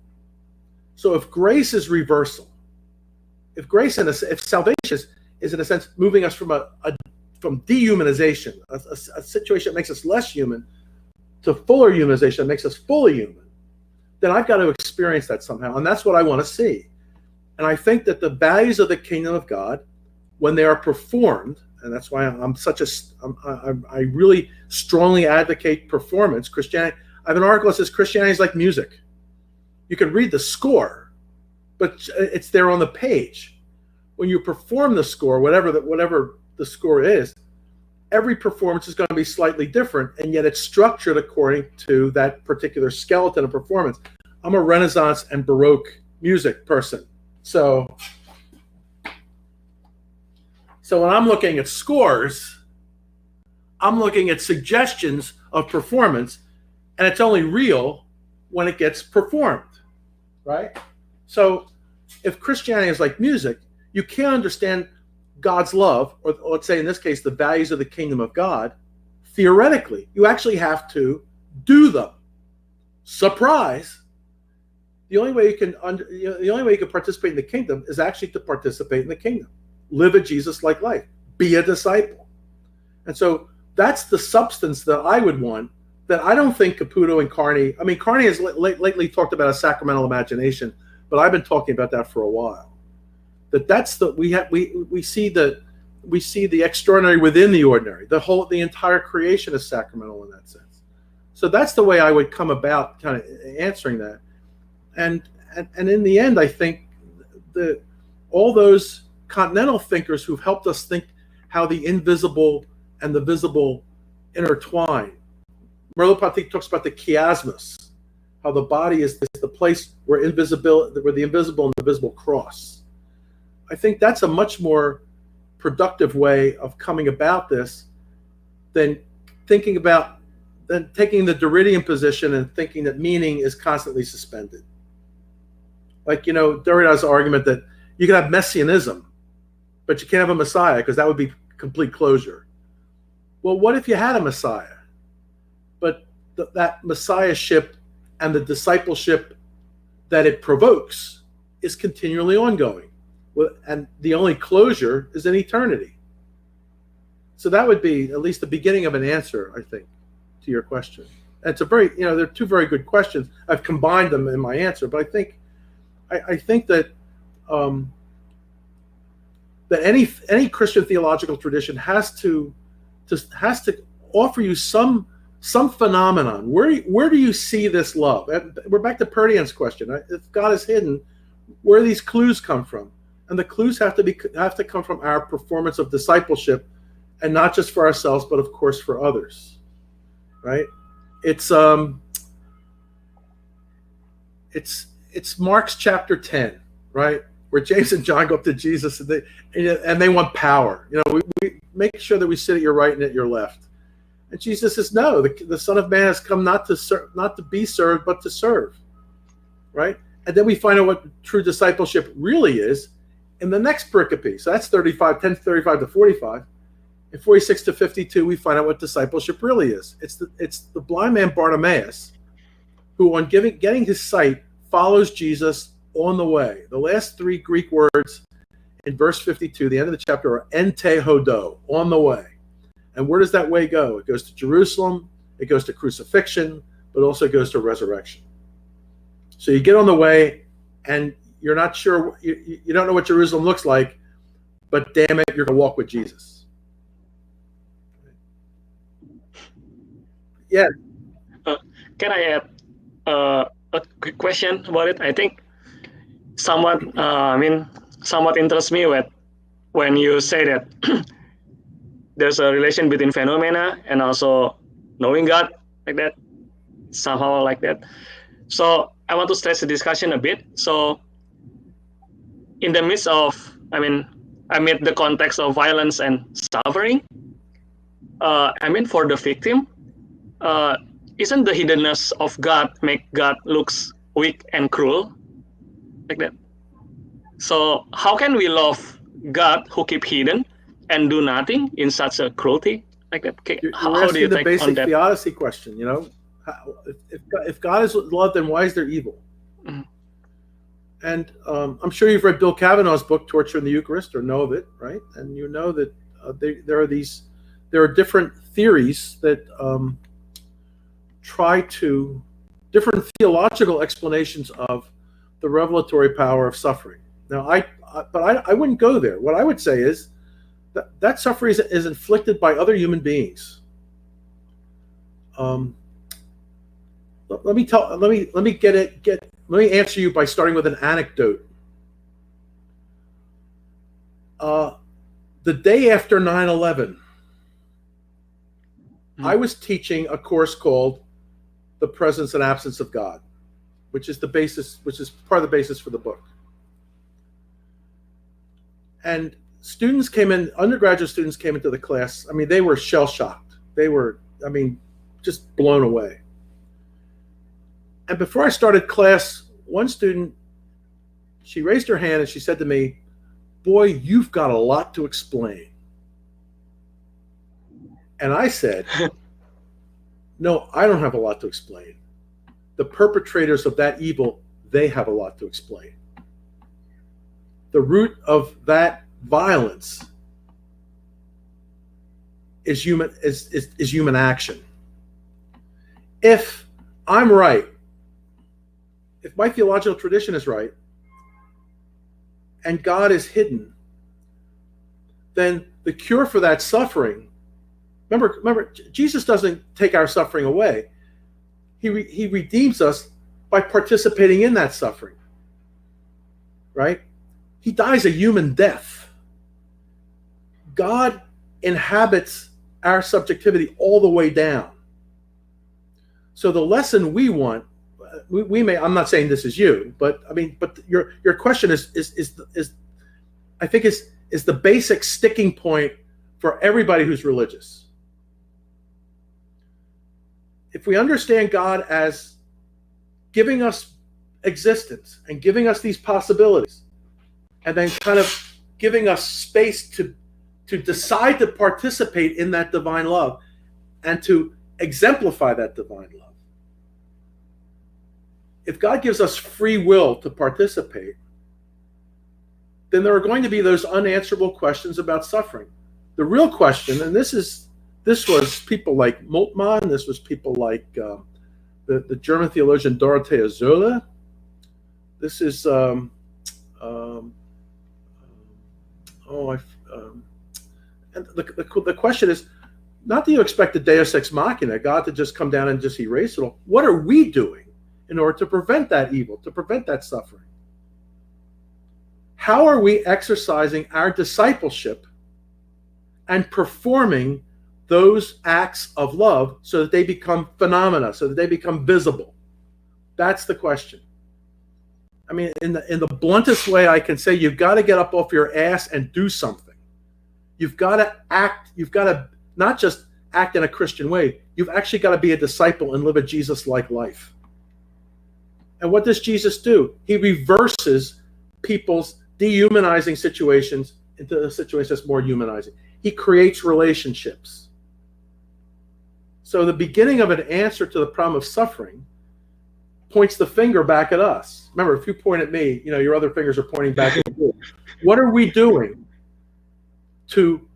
So if grace is reversal, if salvation is in a sense moving us from from dehumanization, a situation that makes us less human, to fuller humanization that makes us fully human, then I've got to experience that somehow, and that's what I want to see. And I think that the values of the kingdom of God, when they are performed, and that's why I really strongly advocate performance. Christianity. I have an article that says Christianity is like music. You can read the score, but it's there on the page. When you perform the score, whatever the score is, every performance is going to be slightly different, and yet it's structured according to that particular skeleton of performance. I'm a Renaissance and Baroque music person, so when I'm looking at scores, I'm looking at suggestions of performance, and it's only real when it gets performed, right? So if Christianity is like music, you can't understand God's love, or let's say in this case, the values of the kingdom of God, theoretically. You actually have to do them. Surprise! The only way you can participate in the kingdom is actually to participate in the kingdom. Live a Jesus-like life. Be a disciple. And so that's the substance that I would want, that I don't think Caputo and Carney, I mean, Carney has lately talked about a sacramental imagination, but I've been talking about that for a while. That's we see the extraordinary within the ordinary. The entire creation is sacramental in that sense. So that's the way I would come about kind of answering that. And in the end, I think all those continental thinkers who've helped us think how the invisible and the visible intertwine. Merleau-Ponty talks about the chiasmus, how the body is the place where the invisible and the visible cross. I think that's a much more productive way of coming about this than taking the Derridian position and thinking that meaning is constantly suspended. Like, Derrida's argument that you can have messianism, but you can't have a Messiah because that would be complete closure. Well, what if you had a Messiah, but that Messiahship and the discipleship that it provokes is continually ongoing, and the only closure is in eternity? So that would be at least the beginning of an answer, I think, to your question. And it's they're two very good questions. I've combined them in my answer, but I think that that any Christian theological tradition has to offer you some phenomenon. Where do you see this love? And we're back to Purdian's question. If God is hidden, where do these clues come from? And the clues have to come from our performance of discipleship, and not just for ourselves, but of course for others. Right? It's Mark's chapter 10, right? Where James and John go up to Jesus and they want power. We make sure that we sit at your right and at your left. And Jesus says, no, the Son of Man has come not to be served, but to serve, right? And then we find out what true discipleship really is in the next pericope. So that's 10:35 to 45. In 46 to 52, we find out what discipleship really is. It's the blind man Bartimaeus, who on getting his sight follows Jesus on the way. The last three Greek words in verse 52, the end of the chapter, are ente hodo, on the way. And where does that way go? It goes to Jerusalem, it goes to crucifixion, but also goes to resurrection. So you get on the way, and you're not sure, you don't know what Jerusalem looks like, but damn it, you're going to walk with Jesus. Yeah. Can I add a quick question about it? I think somewhat interests me when you say that there's a relation between phenomena and also knowing God, like that, somehow like that. So I want to stress the discussion a bit. So in the midst of, amid the context of violence and suffering, for the victim, isn't the hiddenness of God make God looks weak and cruel, like that? So how can we love God who keep hidden and do nothing in such a cruelty, like that? How do you take on that? You're asking the basic theodicy question, you know? If God is love, then why is there evil? Mm-hmm. And I'm sure you've read Bill Kavanaugh's book, Torture in the Eucharist, or know of it, right? And you know that there are different theories that try to, different theological explanations of the revelatory power of suffering. Now, I wouldn't go there. What I would say is that suffering is inflicted by other human beings. Let me answer you by starting with an anecdote. The day after 9/11, I was teaching a course called The Presence and Absence of God, which is part of the basis for the book. And students came in, undergraduate students came into the class. I mean, they were shell-shocked. They were, just blown away. And before I started class, one student, she raised her hand and she said to me, "Boy, you've got a lot to explain." And I said, "No, I don't have a lot to explain. The perpetrators of that evil, they have a lot to explain. The root of that violence is human action. If I'm right, if my theological tradition is right, and God is hidden, then the cure for that suffering, remember, Jesus doesn't take our suffering away. He redeems us by participating in that suffering, right? He dies a human death. God inhabits our subjectivity all the way down. So the lesson we want, we may, I'm not saying this is you, but your question is I think is the basic sticking point for everybody who's religious. If we understand God as giving us existence and giving us these possibilities, and then kind of giving us space to decide to participate in that divine love and to exemplify that divine love. If God gives us free will to participate, then there are going to be those unanswerable questions about suffering. The real question, and this was people like Moltmann, this was people like the German theologian Dorothea Sölle. This is and the question is, not do you expect the Deus Ex Machina, God to just come down and just erase it all? What are we doing in order to prevent that evil, to prevent that suffering? How are we exercising our discipleship and performing those acts of love so that they become phenomena, so that they become visible? That's the question. I mean, in the bluntest way I can say, you've got to get up off your ass and do something. You've got to act. You've got to not just act in a Christian way. You've actually got to be a disciple and live a Jesus-like life. And what does Jesus do? He reverses people's dehumanizing situations into a situation that's more humanizing. He creates relationships. So the beginning of an answer to the problem of suffering points the finger back at us. Remember, if you point at me, your other fingers are pointing back at you. What are we doing to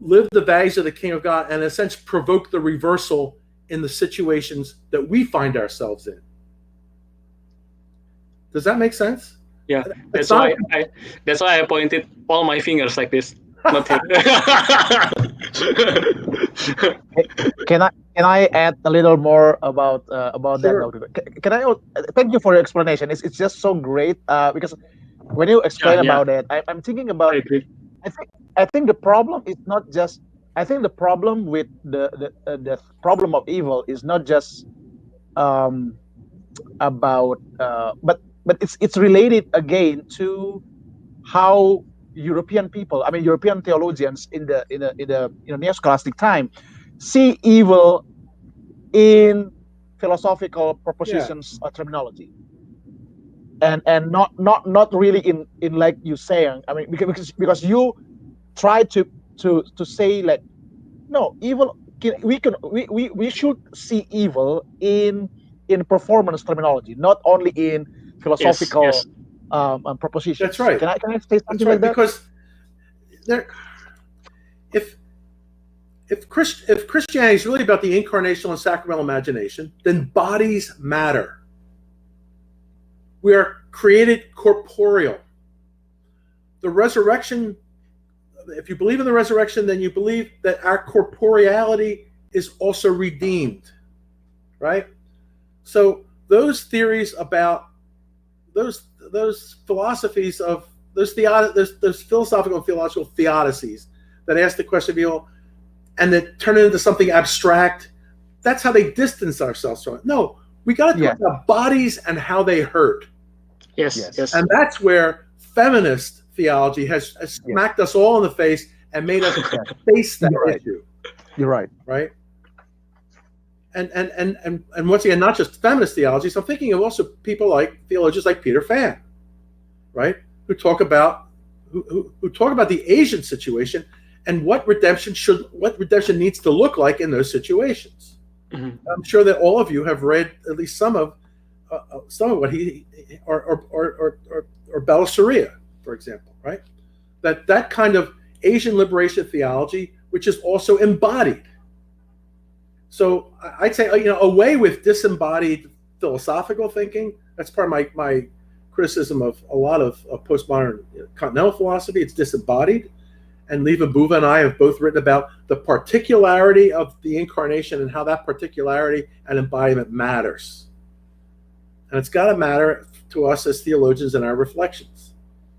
live the values of the King of God and in a sense provoke the reversal in the situations that we find ourselves in? Does that make sense? Yeah, that's why I pointed all my fingers like this. Not here. Can I add a little more about Sure. that? Can I? Thank you for your explanation. It's just so great because when you explain about it, I'm thinking about. I agree. I think the problem is not just. I think the problem with the problem of evil is not just about but it's related again to how European people, I mean European theologians in the neo-scholastic time, see evil in philosophical propositions or terminology, and not really in like you saying. I mean because you try to say like no, evil we should see evil in performance terminology, not only in philosophical Yes. propositions. That's right. Can I say something That's right, like that? because if Christianity is really about the incarnational and sacramental imagination, then bodies matter. We are created corporeal. The resurrection, if you believe in the resurrection, then you believe that our corporeality is also redeemed, right? So those theories about those philosophies of those philosophical and theological theodicies that ask the question of evil and that turn it into something abstract, that's how they distance ourselves from it. No, we got to talk about bodies and how they hurt. Yes. And that's where feminist theology has smacked us all in the face and made us face that issue. You're right. Right? And once again, not just feminist theology. So I'm thinking of also people like theologians like Peter Fan, right? Who talk about the Asian situation and what redemption needs to look like in those situations. Mm-hmm. I'm sure that all of you have read at least some of what he or Bella Saria, for example, right? That kind of Asian liberation theology, which is also embodied. So I'd say, away with disembodied philosophical thinking. That's part of my criticism of a lot of postmodern continental philosophy. It's disembodied. And Leva Buva and I have both written about the particularity of the incarnation and how that particularity and embodiment matters. And it's got to matter to us as theologians in our reflections.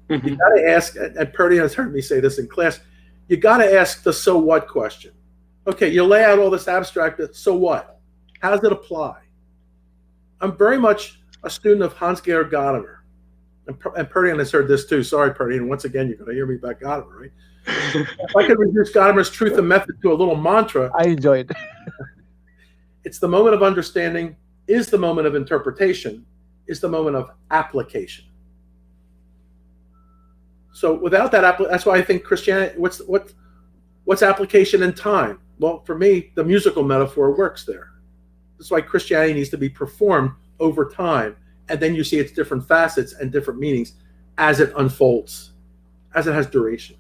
Mm-hmm. You got to ask, and Purdy has heard me say this in class, you got to ask the so what question. Okay, you lay out all this abstract, so what? How does it apply? I'm very much a student of Hans-Georg Gadamer. And Purdy has heard this too. Sorry, Purdy. And once again, you're going to hear me about Gadamer, right? If I could reduce Gadamer's truth and method to a little mantra. I enjoy it. It's the moment of understanding is the moment of interpretation, is the moment of application. So without that, that's why I think Christianity, what's application in time? Well, for me, the musical metaphor works there. That's why Christianity needs to be performed over time. And then you see its different facets and different meanings as it unfolds, as it has duration.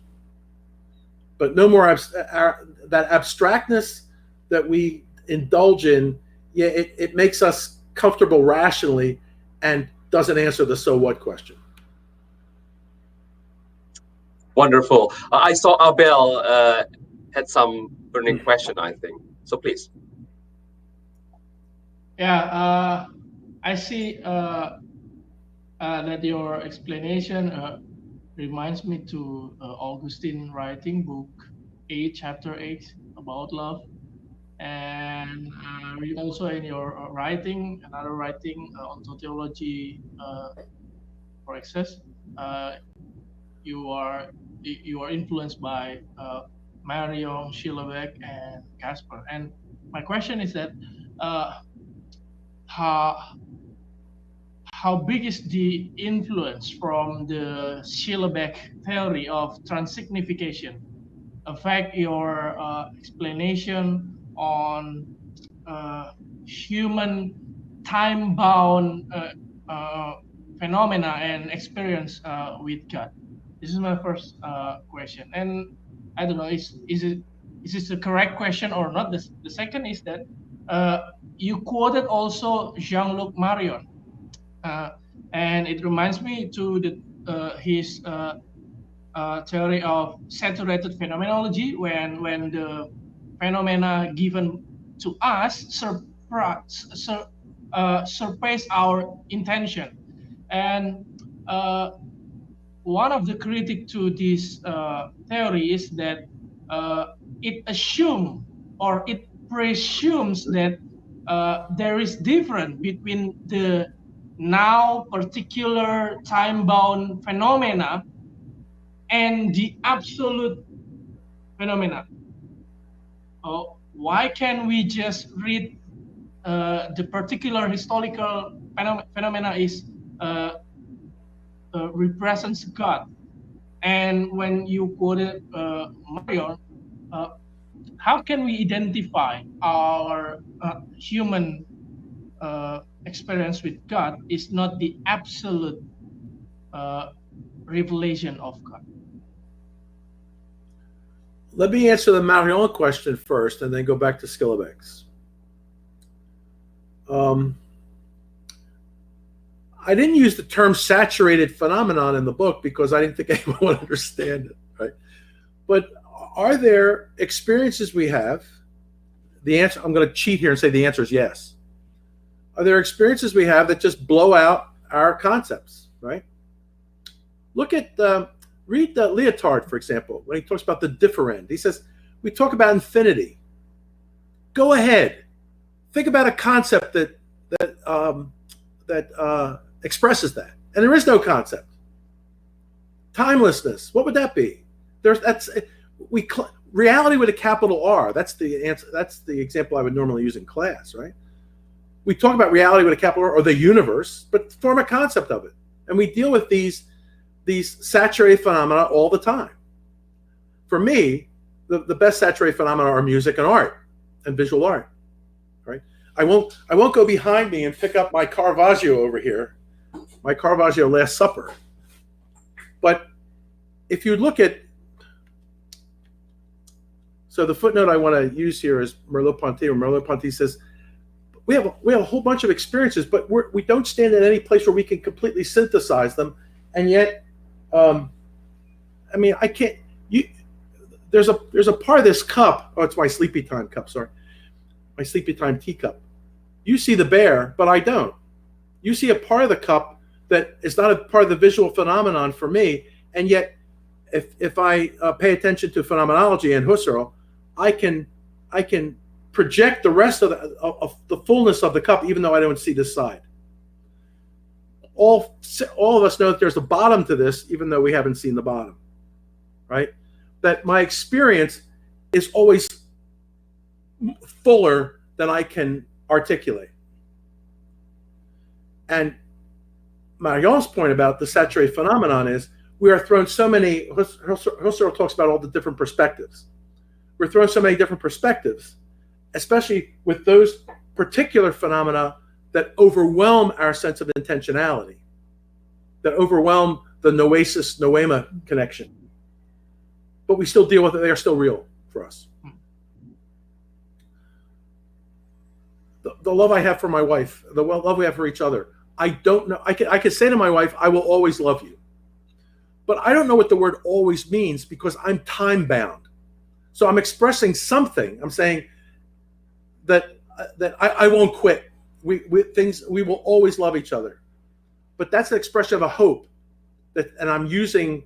But no more that abstractness that we indulge in, it makes us comfortable rationally and doesn't answer the so what question. Wonderful. I saw Abel had some burning question, I think. So please. Yeah, I see that your explanation reminds me to Augustine writing book 8, chapter 8 about love. And read also in your writing, another writing on Theology for Access. You are influenced by Marion, Schillebeck, and Casper. And my question is that how big is the influence from the Schillebeck theory of transsignification affect your explanation on human time-bound phenomena and experience with God? This is my first question, and I don't know is this the correct question or not. The second is that you quoted also Jean-Luc Marion, and it reminds me to his theory of saturated phenomenology, when the phenomena given to us surpass our intention. And one of the critics to this theory is that it assumes or it presumes that there is difference between the now particular time-bound phenomena and the absolute phenomena. Why can't we just read the particular historical phenomena is represents God? And when you quoted Marion, how can we identify our human experience with God is not the absolute revelation of God? Let me answer the Marion question first and then go back to Skillebeck's. I didn't use the term saturated phenomenon in the book because I didn't think anyone would understand it, right? But are there experiences we have? The answer, I'm going to cheat here and say the answer is yes. Are there experiences we have that just blow out our concepts, right? Look at, read Leotard, for example, when he talks about the differend. He says, we talk about infinity. Go ahead. Think about a concept that expresses that. And there is no concept. Timelessness, what would that be? Reality with a capital R. That's the answer. That's the example I would normally use in class, right? We talk about reality with a capital R or the universe, but form a concept of it. And we deal with these saturated phenomena all the time. For me, the best saturated phenomena are music and art and visual art, right? I won't go behind me and pick up my Caravaggio over here, my Caravaggio Last Supper. But if you look at, so the footnote I want to use here is Merleau-Ponty, where Merleau-Ponty says, we have a whole bunch of experiences, but we don't stand in any place where we can completely synthesize them, and yet, I mean, I can't. There's a part of this cup. Oh, it's my sleepy time cup. Sorry, my sleepy time teacup. You see the bear, but I don't. You see a part of the cup that is not a part of the visual phenomenon for me, and yet, if I pay attention to phenomenology and Husserl, I can project the rest of the fullness of the cup, even though I don't see this side. All of us know that there's a bottom to this, even though we haven't seen the bottom, right? That my experience is always fuller than I can articulate. And Marion's point about the saturated phenomenon is we are thrown so many, Husserl talks about all the different perspectives. We're thrown so many different perspectives, especially with those particular phenomena that overwhelm our sense of intentionality, that overwhelm the noesis-noema connection. But we still deal with it. They are still real for us. The love I have for my wife, the love we have for each other, I don't know. I could say to my wife, I will always love you. But I don't know what the word always means because I'm time-bound. So I'm expressing something. I'm saying that I won't quit. We will always love each other. But that's an expression of a hope, and I'm using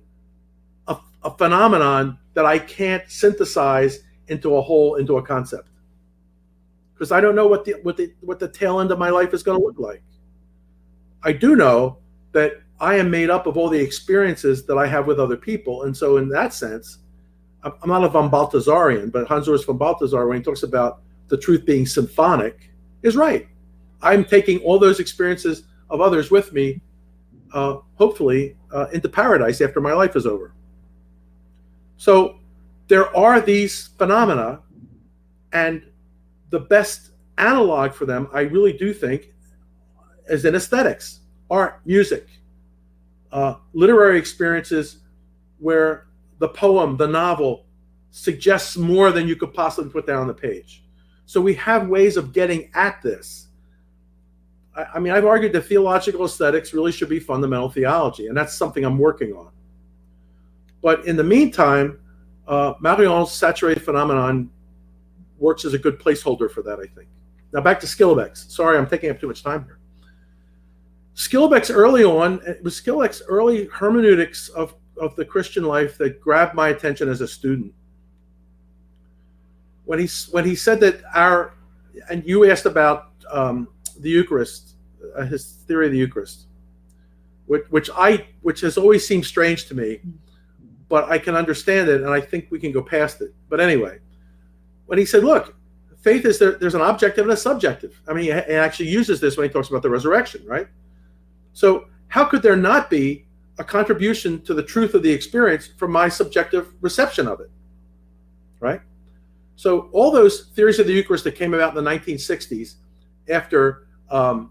a phenomenon that I can't synthesize into a whole, into a concept, because I don't know what the tail end of my life is going to look like. I do know that I am made up of all the experiences that I have with other people, and so in that sense, I'm not a von Balthasarian, but Hans Urs von Balthasar, when he talks about the truth being symphonic, is right. I'm taking all those experiences of others with me, hopefully, into paradise after my life is over. So there are these phenomena, and the best analog for them, I really do think, is in aesthetics, art, music, literary experiences where the poem, the novel, suggests more than you could possibly put down on the page. So we have ways of getting at this. I mean, I've argued that theological aesthetics really should be fundamental theology, and that's something I'm working on. But in the meantime, Marion's saturated phenomenon works as a good placeholder for that, I think. Now back to Skillebeck's. Sorry, I'm taking up too much time here. Skillebeck's early on, it was Skillebeck's early hermeneutics of the Christian life that grabbed my attention as a student. When he said that and you asked about the Eucharist, his theory of the Eucharist, which has always seemed strange to me, but I can understand it, and I think we can go past it. But anyway, when he said, look, faith is there's an objective and a subjective. I mean, he actually uses this when he talks about the resurrection, right? So how could there not be a contribution to the truth of the experience from my subjective reception of it, right? So all those theories of the Eucharist that came about in the 1960s after the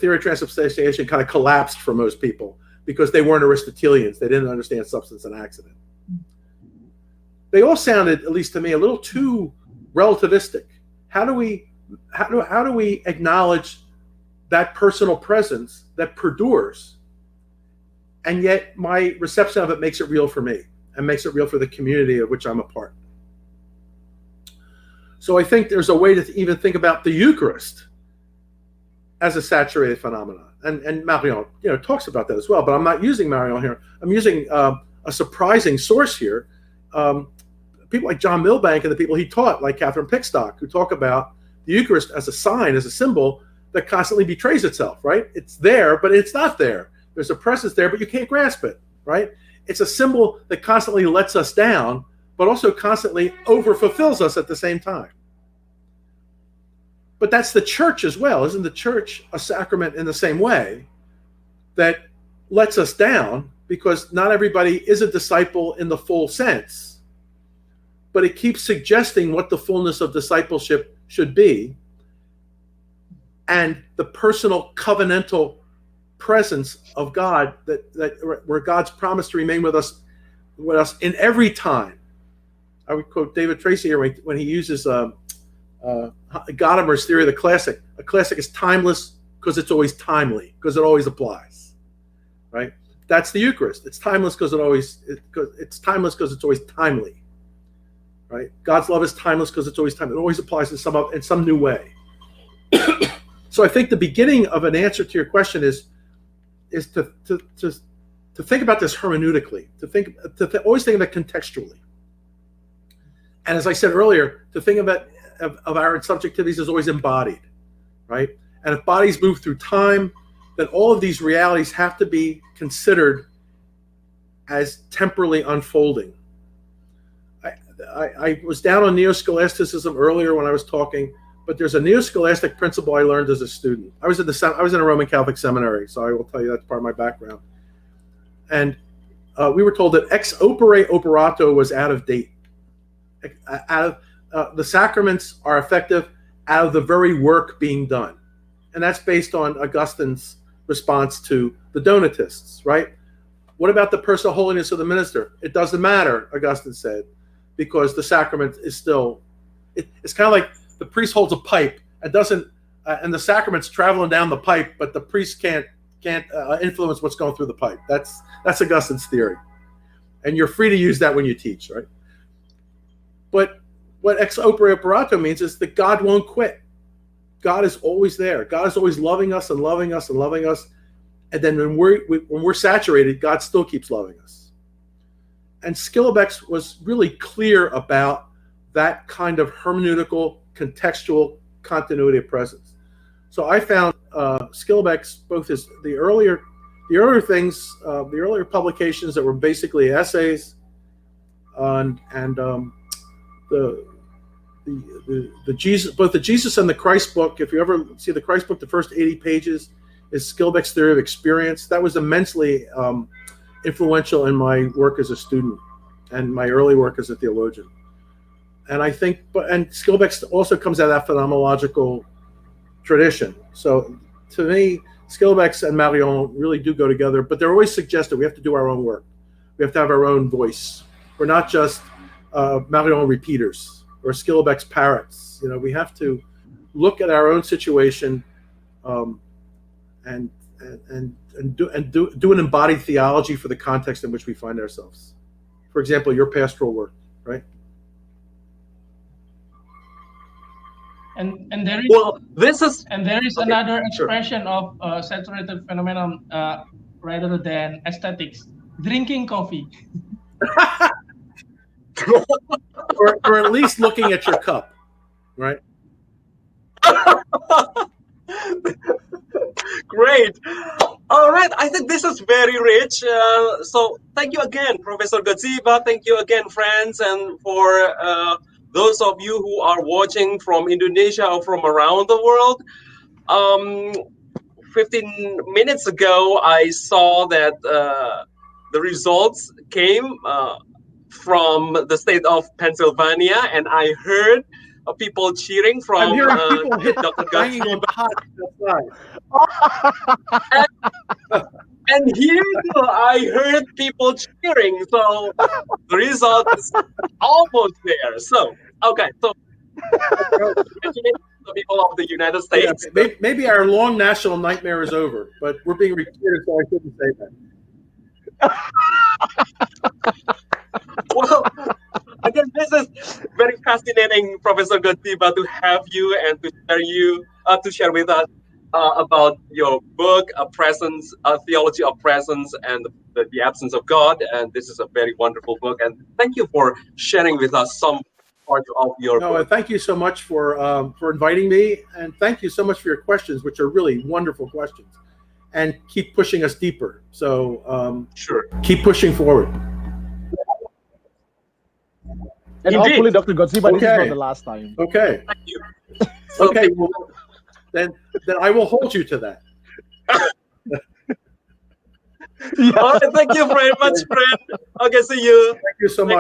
theory of transubstantiation kind of collapsed for most people because they weren't Aristotelians. They didn't understand substance and accident. They all sounded, at least to me, a little too relativistic. How do we acknowledge that personal presence that perdures, and yet my reception of it makes it real for me and makes it real for the community of which I'm a part? So I think there's a way to even think about the Eucharist as a saturated phenomenon. And Marion, talks about that as well, but I'm not using Marion here. I'm using a surprising source here. People like John Milbank and the people he taught, like Catherine Pickstock, who talk about the Eucharist as a sign, as a symbol that constantly betrays itself, right? It's there, but it's not there. There's a presence there, but you can't grasp it, right? It's a symbol that constantly lets us down, but also constantly over-fulfills us at the same time. But that's the church as well. Isn't the church a sacrament in the same way that lets us down, because not everybody is a disciple in the full sense, but it keeps suggesting what the fullness of discipleship should be, and the personal covenantal presence of God that where God's promise to remain with us in every time. I would quote David Tracy here when he uses Gadamer's theory of the classic. A classic is timeless because it's always timely, because it always applies, right? That's the Eucharist. It's timeless because it's timeless because it's always timely, right? God's love is timeless because it's always timely. It always applies in some new way. So I think the beginning of an answer to your question is to think about this hermeneutically, to always think of it contextually. And as I said earlier, to think about of our subjectivities is always embodied, right? And if bodies move through time, then all of these realities have to be considered as temporally unfolding. I was down on neo-scholasticism earlier when I was talking, but there's a neo-scholastic principle I learned as a student. I was in a Roman Catholic seminary, so I will tell you that's part of my background. And we were told that ex opere operato was out of date. The sacraments are effective out of the very work being done. And that's based on Augustine's response to the Donatists, right? What about the personal holiness of the minister? It doesn't matter, Augustine said, because the sacrament is still, it's kind of like the priest holds a pipe and and the sacrament's traveling down the pipe, but the priest can't influence what's going through the pipe. That's Augustine's theory. And you're free to use that when you teach, right? But what ex opere operato means is that God won't quit. God is always there. God is always loving us and loving us and loving us. And then when we're saturated, God still keeps loving us. And Skillebeck was really clear about that kind of hermeneutical, contextual continuity of presence. So I found Skillebeck's the earlier things, the earlier publications that were basically essays, and the Jesus, both the Jesus and the Christ book. If you ever see the Christ book, the first 80 pages is Skillebeck's theory of experience. That was immensely influential in my work as a student and my early work as a theologian. And I think, and Skillebeck also comes out of that phenomenological tradition. So to me, Skillebeck and Marion really do go together, but they're always suggested we have to do our own work. We We have to have our own voice. We're not just Marion repeaters or Skillebeck's parrots. We have to look at our own situation and do an embodied theology for the context in which we find ourselves. For example, your pastoral work, right? And there is Okay, another sure. expression of saturated phenomenon rather than aesthetics: drinking coffee. or at least looking at your cup, right? Great. All right. I think this is very rich. So thank you again, Professor Godzieba. Thank you again, friends. And for those of you who are watching from Indonesia or from around the world, 15 minutes ago, I saw that the results came from the state of Pennsylvania, and I heard people cheering from I'm hearing people Dr. banging on Godzieba. pots outside. And here I heard people cheering, so the result is almost there. So, okay, so congratulations to the people of the United States. Yeah, maybe our long national nightmare is over, but we're being repeated, so I shouldn't say that. Well, again, this is very fascinating, Professor Godzieba, to have you and to share with us about your book, Presence, Theology of Presence and the Absence of God. And this is a very wonderful book. And thank you for sharing with us some parts of your book. Thank you so much for inviting me, and thank you so much for your questions, which are really wonderful questions, and keep pushing us deeper. So Sure. Keep pushing forward. And Indeed. hopefully, Dr. Godzieba, this is Okay. not the last time. Okay. Thank you. So Okay. Well, then I will hold you to that. all right, thank you very much, friend. Okay, see you. Thank you so much.